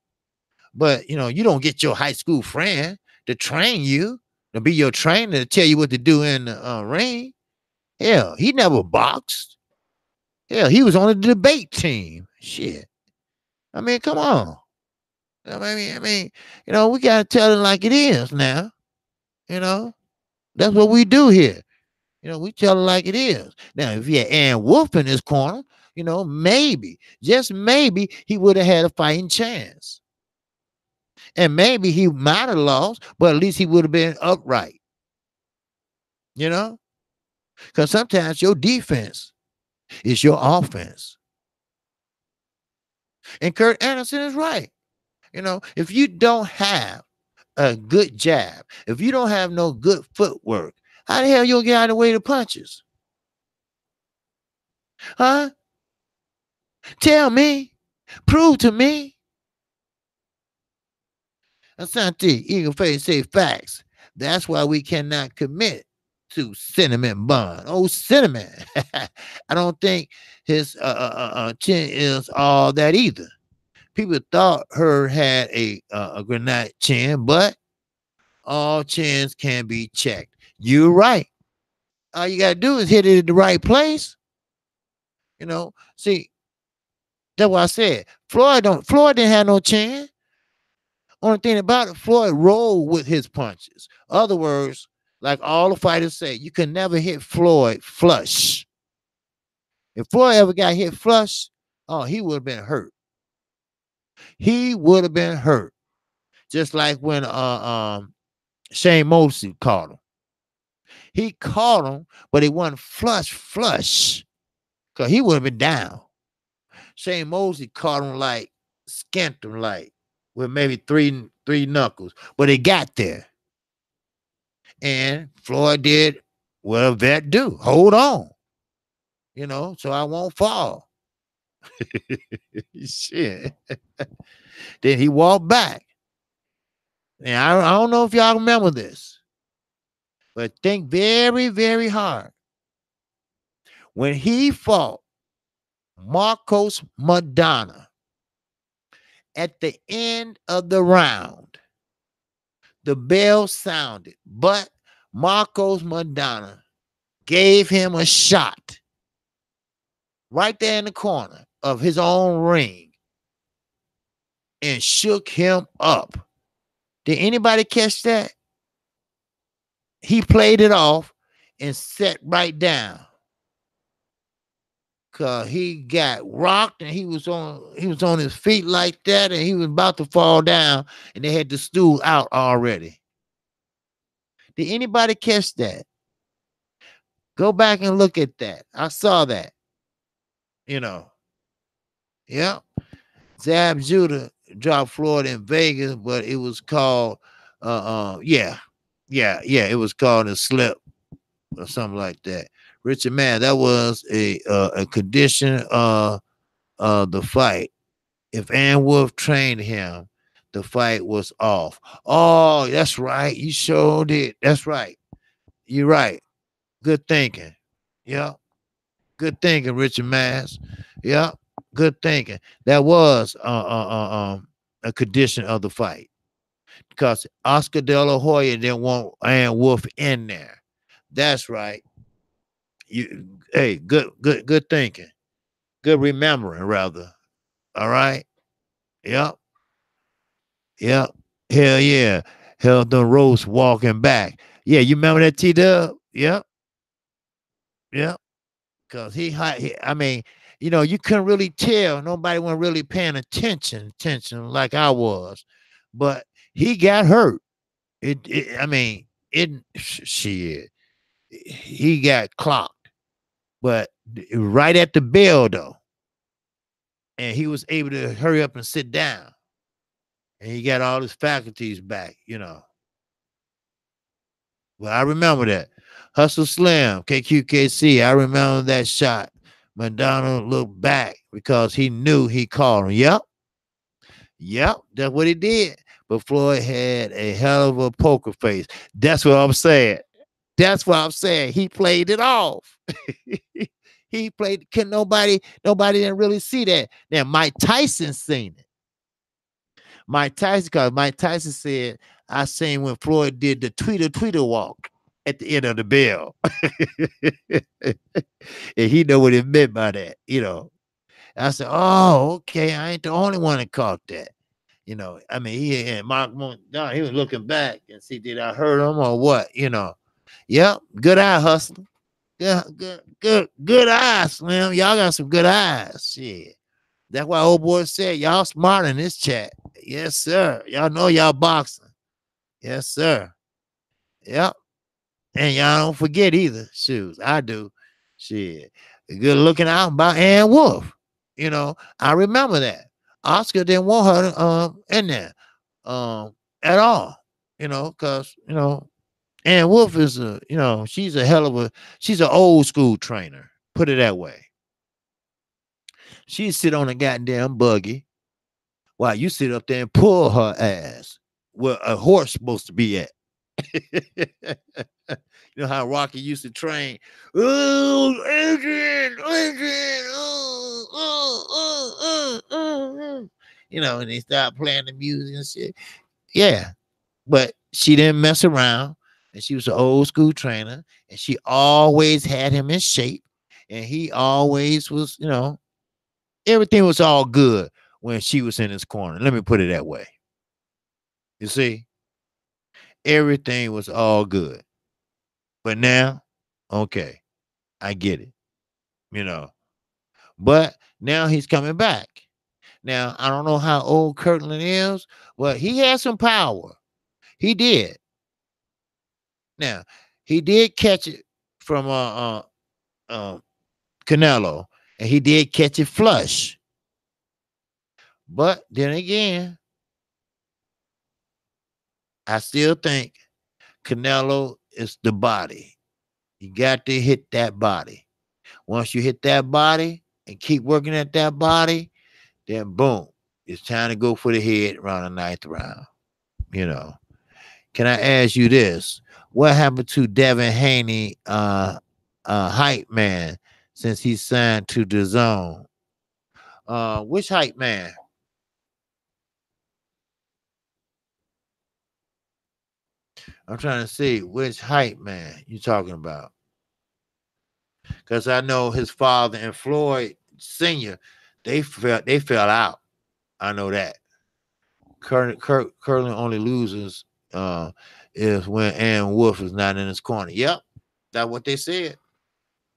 But you don't get your high school friend to train you, to be your trainer, to tell you what to do in the ring. Hell, he never boxed. Hell, he was on the debate team. Shit. I mean, come on. I mean, we gotta tell it like it is now. You know, that's what we do here. We tell it like it is. Now, if he had Aaron Wolf in his corner, maybe, just maybe, he would have had a fighting chance. And maybe he might have lost, but at least he would have been upright. You know, because sometimes your defense is your offense. And Kurt Anderson is right. If you don't have a good jab, if you don't have no good footwork, how the hell you'll get out of the way of the punches? Huh? Tell me. Prove to me. Asante, Eagle Face say facts. That's why we cannot commit to Cinnamon Bun. Oh, Cinnamon. I don't think his chin is all that either. People thought her had a granite chin, but all chins can be checked. You're right. All you gotta do is hit it at the right place. See, that's what I said. Floyd didn't have no chin. Only thing about it, Floyd rolled with his punches. Other words, like all the fighters say, you can never hit Floyd flush. If Floyd ever got hit flush, oh, he would have been hurt. He would have been hurt. Just like when Shane Mosley caught him. He caught him, but it wasn't flush. Because he would have been down. Shane Mosley caught him like skint him like with maybe three knuckles, but it got there. And Floyd did what a vet do. Hold on. So I won't fall. Shit. Then he walked back. And I don't know if y'all remember this, but think very, very hard. When he fought Marcos Madonna at the end of the round, the bell sounded, but Marcos Madonna gave him a shot right there in the corner of his own ring and shook him up. Did anybody catch that? he played it off and sat right down. Cause he got rocked and he was on his feet like that and he was about to fall down and they had the stool out already. Did anybody catch that? Go back and look at that. I saw that. You know. Yeah. Zab Judah dropped Floyd in Vegas, but it was called yeah. Yeah, it was called a slip or something like that. Richard Man, that was a condition the fight. If Ann Wolf trained him, the fight was off. Oh, that's right. You sure did. That's right. You're right. Good thinking. Yeah. Good thinking, Richard Mass. Yeah. Good thinking. That was a condition of the fight because Oscar De La Hoya didn't want Ann Wolf in there. That's right. Hey, good thinking. Good remembering, rather. All right. Yep. Yep. Hell yeah. Hell the roast walking back. Yeah, you remember that T-Dub? Yep. Yep. Cause I mean, you couldn't really tell. Nobody wasn't really paying attention like I was. But he got hurt. I mean, shit. He got clocked. But right at the bell though. And he was able to hurry up and sit down. And he got all his faculties back. Well, I remember that. Hustle Slim, Kqkc. I remember that shot. McDonald looked back because he knew he called him. Yep, that's what he did. But Floyd had a hell of a poker face. That's what I'm saying. That's what I'm saying. He played it off. He played. Nobody didn't really see that. Now Mike Tyson seen it. Because Mike Tyson said, I seen when Floyd did the tweeter walk at the end of the bell. And he know what it meant by that. I said, oh, okay. I ain't the only one that caught that. I mean, he and Mark he was looking back and see, did I hurt him or what? Yep, good eye, hustler. Good eyes, Slim. Y'all got some good eyes. Shit. That's why old boy said y'all smart in this chat. Yes, sir. Y'all know y'all boxing. Yes, sir. Yep. And y'all don't forget either. Shoes. I do. Shit. Good looking out about Ann Wolf. I remember that. Oscar didn't want her in there at all. Because, Ann Wolf is she's a hell of she's an old school trainer. Put it that way. She'd sit on a goddamn buggy while you sit up there and pull her ass where a horse supposed to be at. You know how Rocky used to train? Oh, Adrian. And they start playing the music and shit. Yeah. But she didn't mess around. And she was an old school trainer. And she always had him in shape. And he always was, everything was all good when she was in his corner. Let me put it that way. You see? Everything was all good. But now, okay, I get it. But now he's coming back. Now, I don't know how old Kirtland is, but he has some power. He did. Now, he did catch it from Canelo, and he did catch it flush. But then again, I still think Canelo is the body. You got to hit that body. Once you hit that body and keep working at that body, then boom, it's time to go for the head around the ninth round. Can I ask you this? What happened to Devin Haney, hype man, since he signed to the zone? Which hype man? I'm trying to see which hype man you talking about. Because I know his father and Floyd Sr., they fell out. I know that. Curling only loses is when Aaron Wolf is not in his corner. Yep, that's what they said.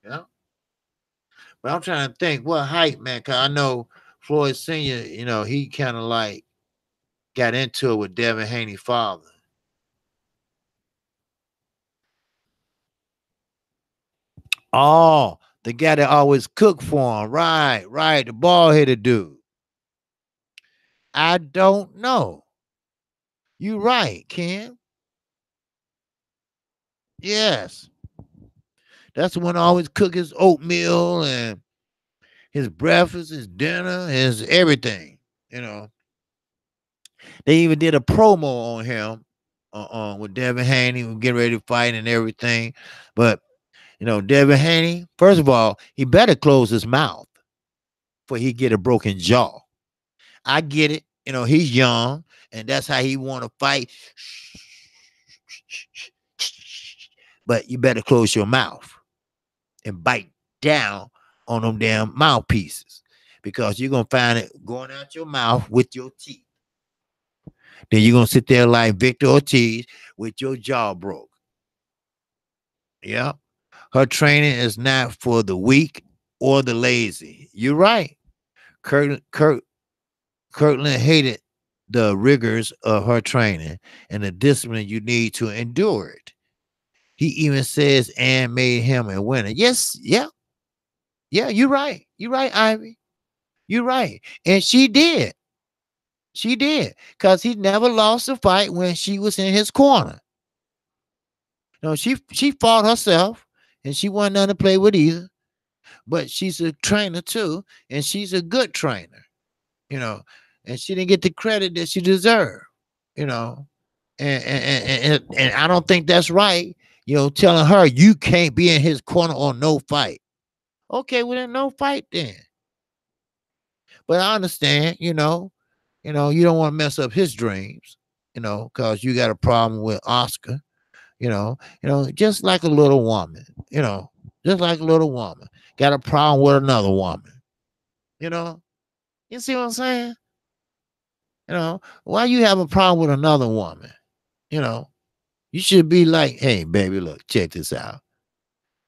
Yeah, but I'm trying to think what height, man. Cause I know Floyd Senior. He kind of like got into it with Devin Haney's father. Oh, the guy that always cooked for him. Right, right. The bald headed dude. I don't know. You right, Ken. Yes. That's the one that always cook his oatmeal and his breakfast, his dinner, his everything. You know. They even did a promo on him with Devin Haney, who getting ready to fight and everything. But Devin Haney, first of all, he better close his mouth before he get a broken jaw. I get it. He's young, and that's how he want to fight. But you better close your mouth and bite down on them damn mouthpieces, because you're gonna find it going out your mouth with your teeth. Then you're gonna sit there like Victor Ortiz with your jaw broke. Yeah. Her training is not for the weak or the lazy. You're right. Kirkland hated the rigors of her training and the discipline you need to endure it. He even says Ann made him a winner. Yes, yeah. Yeah, you're right. You're right, Ivy. You're right. And she did. She did. Because he never lost a fight when she was in his corner. She fought herself, and she wasn't nothing to play with either. But she's a trainer too, and she's a good trainer, you know, and she didn't get the credit that she deserved, you know. And I don't think that's right, telling her you can't be in his corner on no fight. Okay, well then no fight then. But I understand, you don't want to mess up his dreams, because you got a problem with Oscar, just like a little woman, just like a little woman got a problem with another woman, you know. You see what I'm saying? Why you have a problem with another woman? You know, you should be like, hey, baby, look, check this out.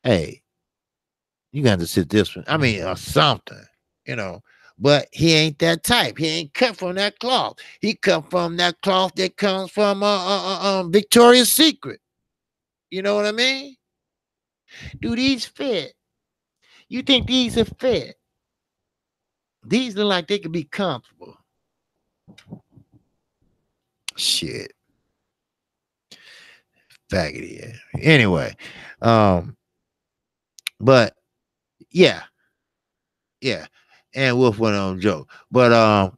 Hey, you got to sit this one. I mean, or something, you know. But he ain't that type. He ain't cut from that cloth. He cut from that cloth that comes from Victoria's Secret. You know what I mean? Do these fit? You think these are fit? These look like they could be comfortable. Shit. Faggoty. Anyway, but yeah, yeah. And Wolf went on Joe. But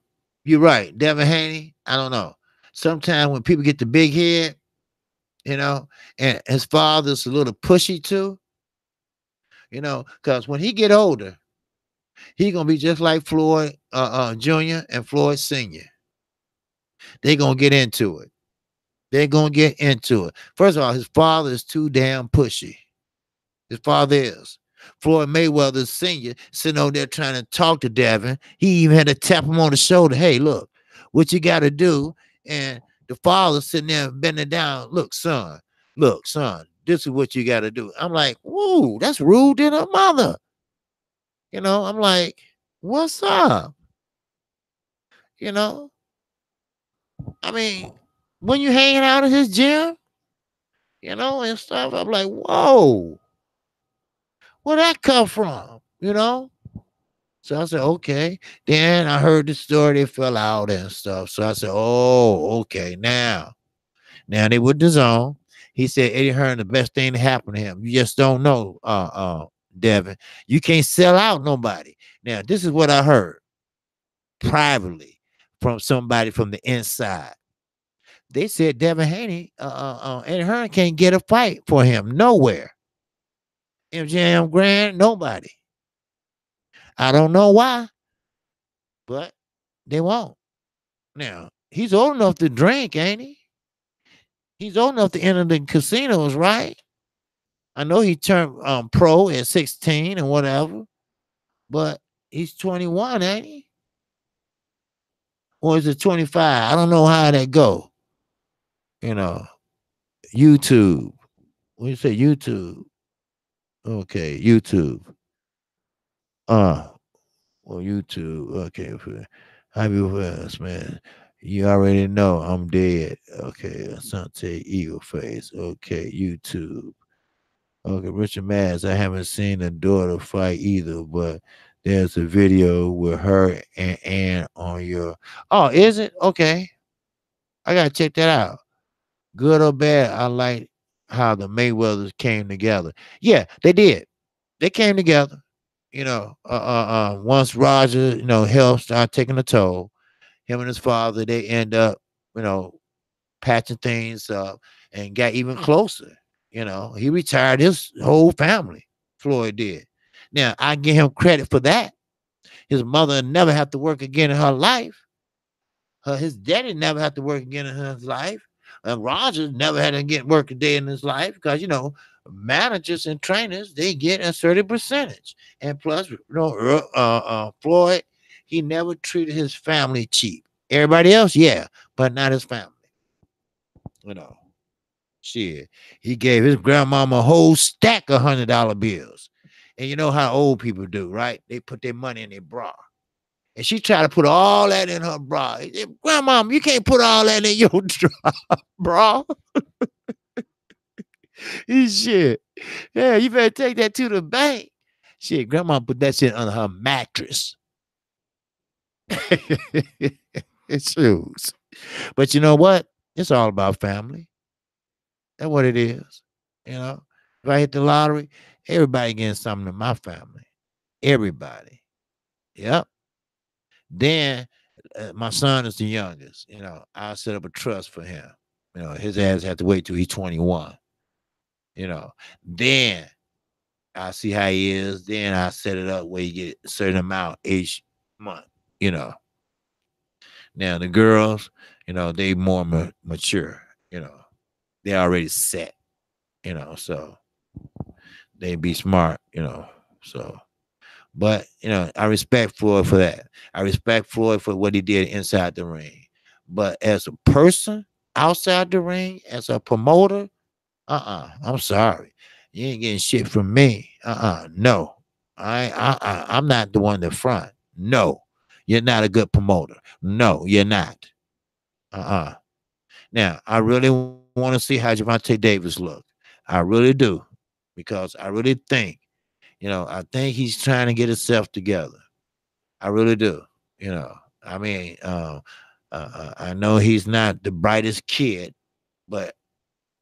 you're right. Devin Haney, I don't know. Sometimes when people get the big head, and his father's a little pushy too, because when he get older, he gonna be just like Floyd Jr. and Floyd Sr. They gonna get into it. They're gonna get into it. First of all, his father is too damn pushy. His father is. Floyd Mayweather Sr. sitting over there trying to talk to Devin. He even had to tap him on the shoulder. Hey, look, what you got to do. And the father sitting there bending down. Look, son, this is what you got to do. I'm like, whoa, that's rude to the mother. I'm like, what's up? I mean, when you hanging out at his gym, and stuff, I'm like, whoa. Where that come from? So I said, okay. Then I heard the story, they fell out and stuff. So I said, oh, okay. Now they with the zone. He said Eddie Hearn, the best thing to happen to him. You just don't know, Devin. You can't sell out nobody. Now, this is what I heard privately from somebody from the inside. They said Devin Haney, Eddie Hearn can't get a fight for him nowhere. MJM Grand, nobody. I don't know why, but they won't. Now, he's old enough to drink, ain't he? He's old enough to enter the casinos, right? I know he turned pro at 16 and whatever, but he's 21, ain't he? Or is it 25? I don't know how that go. You know, YouTube. When you say YouTube, okay, YouTube. Uh, well, YouTube. Okay, happy first, man. You already know I'm dead. Okay, Asante Eagle Face. Okay, YouTube. Okay, Richard Mass. I haven't seen a daughter fight either, but there's a video with her and Ann on your. Oh, is it? Okay, I gotta check that out. Good or bad, I like how the Mayweathers came together. Yeah, they did. They came together. Once Roger, health started taking a toll, him and his father, they end up, you know, patching things up and got even closer. He retired his whole family. Floyd did. Now I give him credit for that. His mother never have to work again in her life. His daddy never had to work again in his life. And Rogers never had to get work a day in his life because managers and trainers they get a certain percentage. And plus, Floyd, he never treated his family cheap. Everybody else, yeah, but not his family. You know, shit. He gave his grandmama a whole stack of $100 bills. And you know how old people do, right? They put their money in their bra. And she tried to put all that in her bra. He said, Grandma, you can't put all that in your bra. Shit. Yeah, you better take that to the bank. Shit, grandma put that shit under her mattress. Shoes. But you know what? It's all about family. That's what it is. You know, if I hit the lottery, everybody getting something in my family. Everybody. Yep. Then my son is the youngest. I set up a trust for him. His ass had to wait till he's 21. Then I see how he is. Then I set it up where you get a certain amount each month. You know. Now the girls, they more mature. They already set. So they be smart. So. But I respect Floyd for that. I respect Floyd for what he did inside the ring. But as a person outside the ring, as a promoter, I'm sorry. You ain't getting shit from me. No. I'm not the one in the front. No. You're not a good promoter. No, you're not. Uh-uh. Now, I really want to see how Javante Davis look. I really do. Because I really think I think he's trying to get himself together. I really do. I mean, I know he's not the brightest kid, but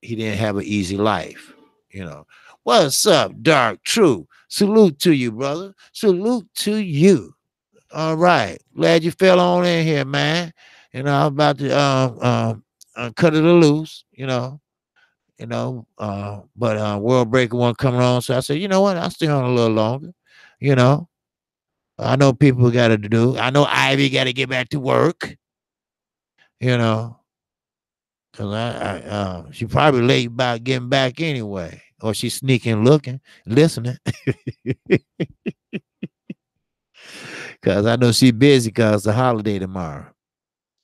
he didn't have an easy life. What's up, Dark True? Salute to you, brother. Salute to you. All right. Glad you fell on in here, man. I'm about to cut it loose, but World Breaker one coming on. So I said, you know what? I'll stay on a little longer. You know, I know people got to do. I know Ivy got to get back to work. You know, because she probably late about getting back anyway, or she's sneaking, looking, listening. Because I know she's busy because it's a holiday tomorrow.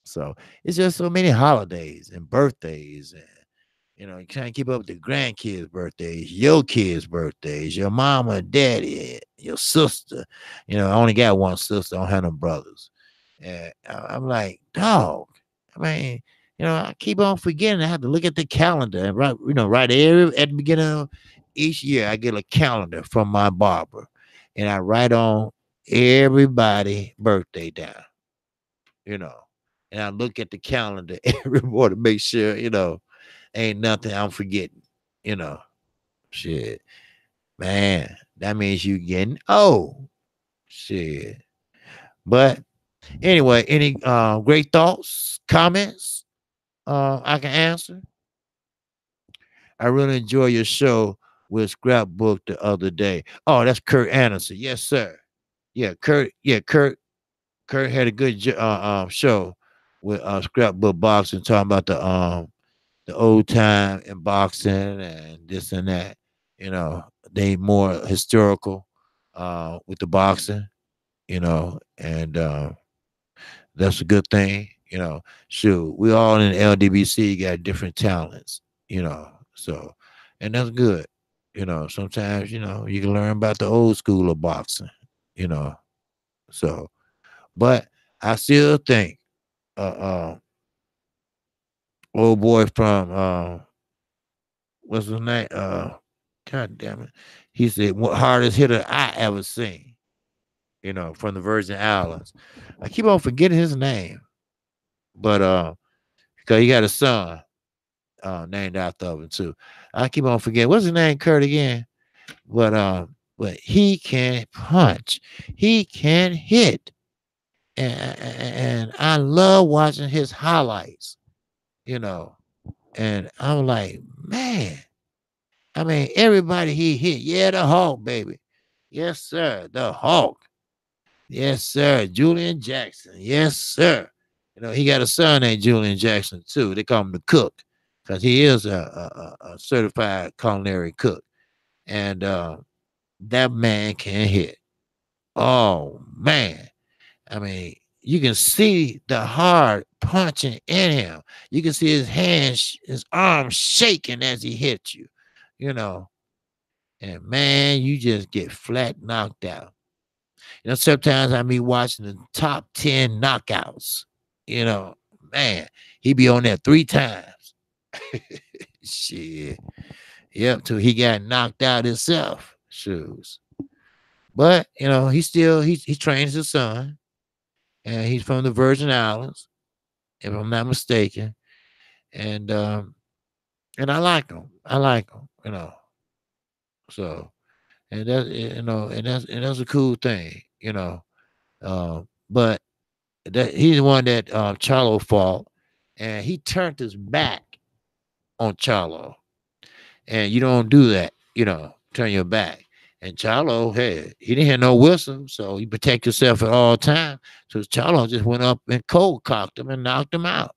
So it's just so many holidays and birthdays and you trying to keep up with the grandkids' birthdays, your kids' birthdays, your mama and daddy, your sister. I only got one sister. I don't have no brothers. And I'm like, dog. I mean, I keep on forgetting. I have to look at the calendar and right at the beginning of each year, I get a calendar from my barber, and I write on everybody' birthday down. And I look at the calendar every morning to make sure ain't nothing I'm forgetting. You know, shit, man. That means you getting old. Shit. But anyway, any great thoughts, comments I can answer? I really enjoy your show with Scrapbook the other day. Oh, that's Kurt Anderson. Yes, sir. Yeah, Kurt. Yeah, Kurt. Kurt had a good show with Scrapbook Boxing, talking about the old time in boxing and this and that. They more historical with the boxing. And that's a good thing. Shoot, we all in LDBC got different talents, so, and that's good. Sometimes, you can learn about the old school of boxing, you know, so, but I still think, uh, old boy from, what's his name? God damn it. He said, what hardest hitter I ever seen, from the Virgin Islands. I keep on forgetting his name, but, because he got a son, named after him too. I keep on forgetting what's his name, Kurt again. But he can punch, he can hit, and I love watching his highlights. You know, and I'm like, man. I mean, everybody he hit, yeah, the Hawk, baby, yes sir, the Hawk, yes sir, Julian Jackson, yes sir. He got a son named Julian Jackson too. They call him the Cook because he is a certified culinary cook, and that man can hit. Oh man, I mean, you can see the hard punching in him. You can see his hands, his arms shaking as he hits you. You know, and man, you just get flat knocked out. Sometimes I be watching the top 10 knockouts. You know, man, he be on there 3 times. Shit. Yep, till he got knocked out himself. Shoes. But, he trains his son, and he's from the Virgin Islands, if I'm not mistaken. And I like him. I like him. So, and that's a cool thing. But that he's the one that Charlo fought, and he turned his back on Charlo, and you don't do that. Turn your back. And Charlo, hey, he didn't hear no whistle, so you protect yourself at all times. So Charlo just went up and cold cocked him and knocked him out.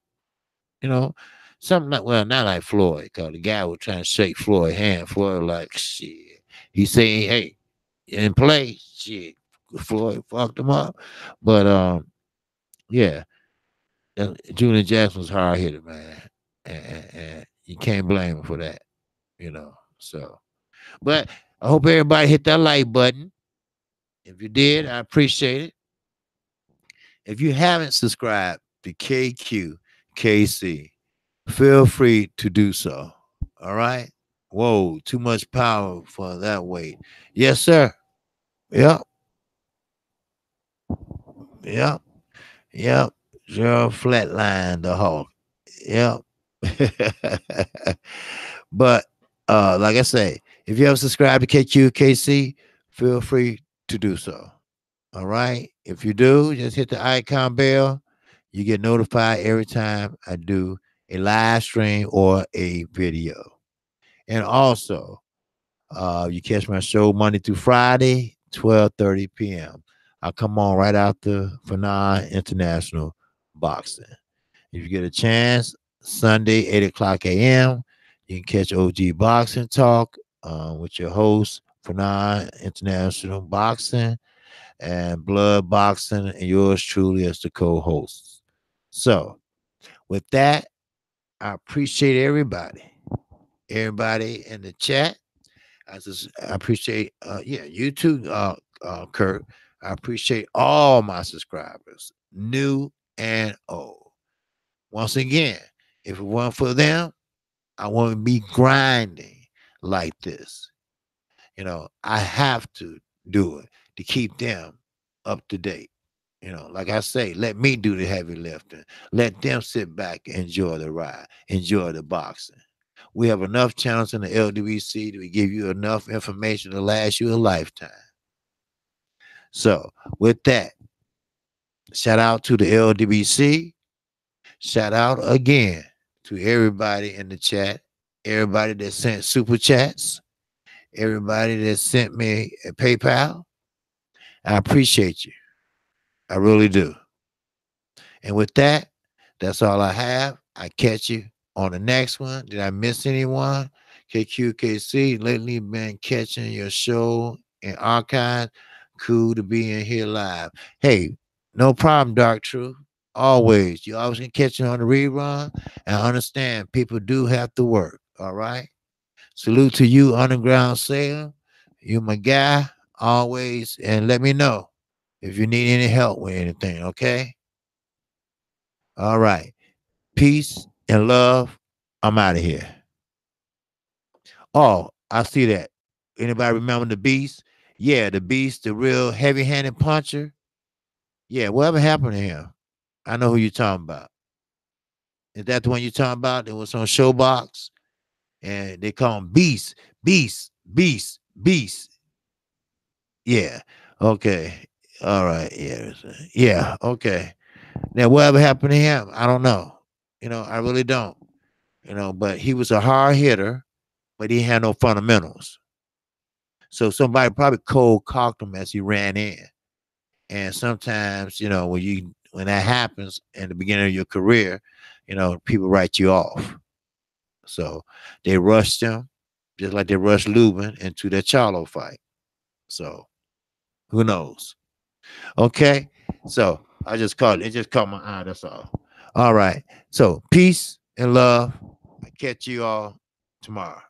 You know, something like, well, not like Floyd, because the guy was trying to shake Floyd's hand. Floyd like, shit. He saying, hey, in play, shit. Floyd fucked him up. But yeah, Julian Jackson was hard hitter, man. And you can't blame him for that, So, but I hope everybody hit that like button. If you did, I appreciate it. If you haven't subscribed to Kqkc, feel free to do so. All right. Whoa, too much power for that weight. Yes, sir. Yep. Yep. Yep. Zero flatline the Hawk. Yep. But like I say, if you haven't subscribed to Kqkc, feel free to do so. All right. If you do, just hit the icon bell. You get notified every time I do a live stream or a video. And also, you catch my show Monday through Friday, 12:30 p.m. I'll come on right after Fanon International Boxing. If you get a chance, Sunday, 8 o'clock a.m., you can catch OG Boxing Talk with your host, Fanon International Boxing and Blood Boxing, and yours truly as the co-host. So, with that, I appreciate everybody in the chat. I appreciate, you too, Kurt. I appreciate all my subscribers, new and old. Once again, if it weren't for them, I wouldn't be grinding like this. I have to do it to keep them up to date. Like I say, let me do the heavy lifting. Let them sit back and enjoy the ride, enjoy the boxing. We have enough channels in the LWC to give you enough information to last you a lifetime. So, with that, shout out to the LWC. Shout out again to everybody in the chat, everybody that sent super chats, everybody that sent me a PayPal. I appreciate you. I really do. And with that, that's all I have. I catch you on the next one. Did I miss anyone? Kqkc, lately been catching your show in archive. Cool to be in here live. Hey, no problem, Dark Truth. Always. You always can catch it on the rerun and understand people do have to work. All right. Salute to you, Underground Sailor. You my guy, always. And let me know if you need any help with anything. Okay. All right. Peace and love. I'm out of here. Oh, I see that. Anybody remember the Beast? Yeah, the Beast, the real heavy-handed puncher. Yeah, whatever happened to him? I know who you're talking about. Is that the one you're talking about? It was on Showbox, and they call him Beast, Beast, Beast, Beast. Yeah. Okay. All right. Yeah. Yeah. Okay. Now, whatever happened to him? I don't know. I really don't. But he was a hard hitter, but he had no fundamentals. So somebody probably cold cocked him as he ran in. And sometimes, when that happens in the beginning of your career, people write you off. So they rushed him, just like they rushed Lubin into that Charlo fight. So who knows? Okay. So it just caught my eye. That's all. All right. So peace and love. I catch you all tomorrow.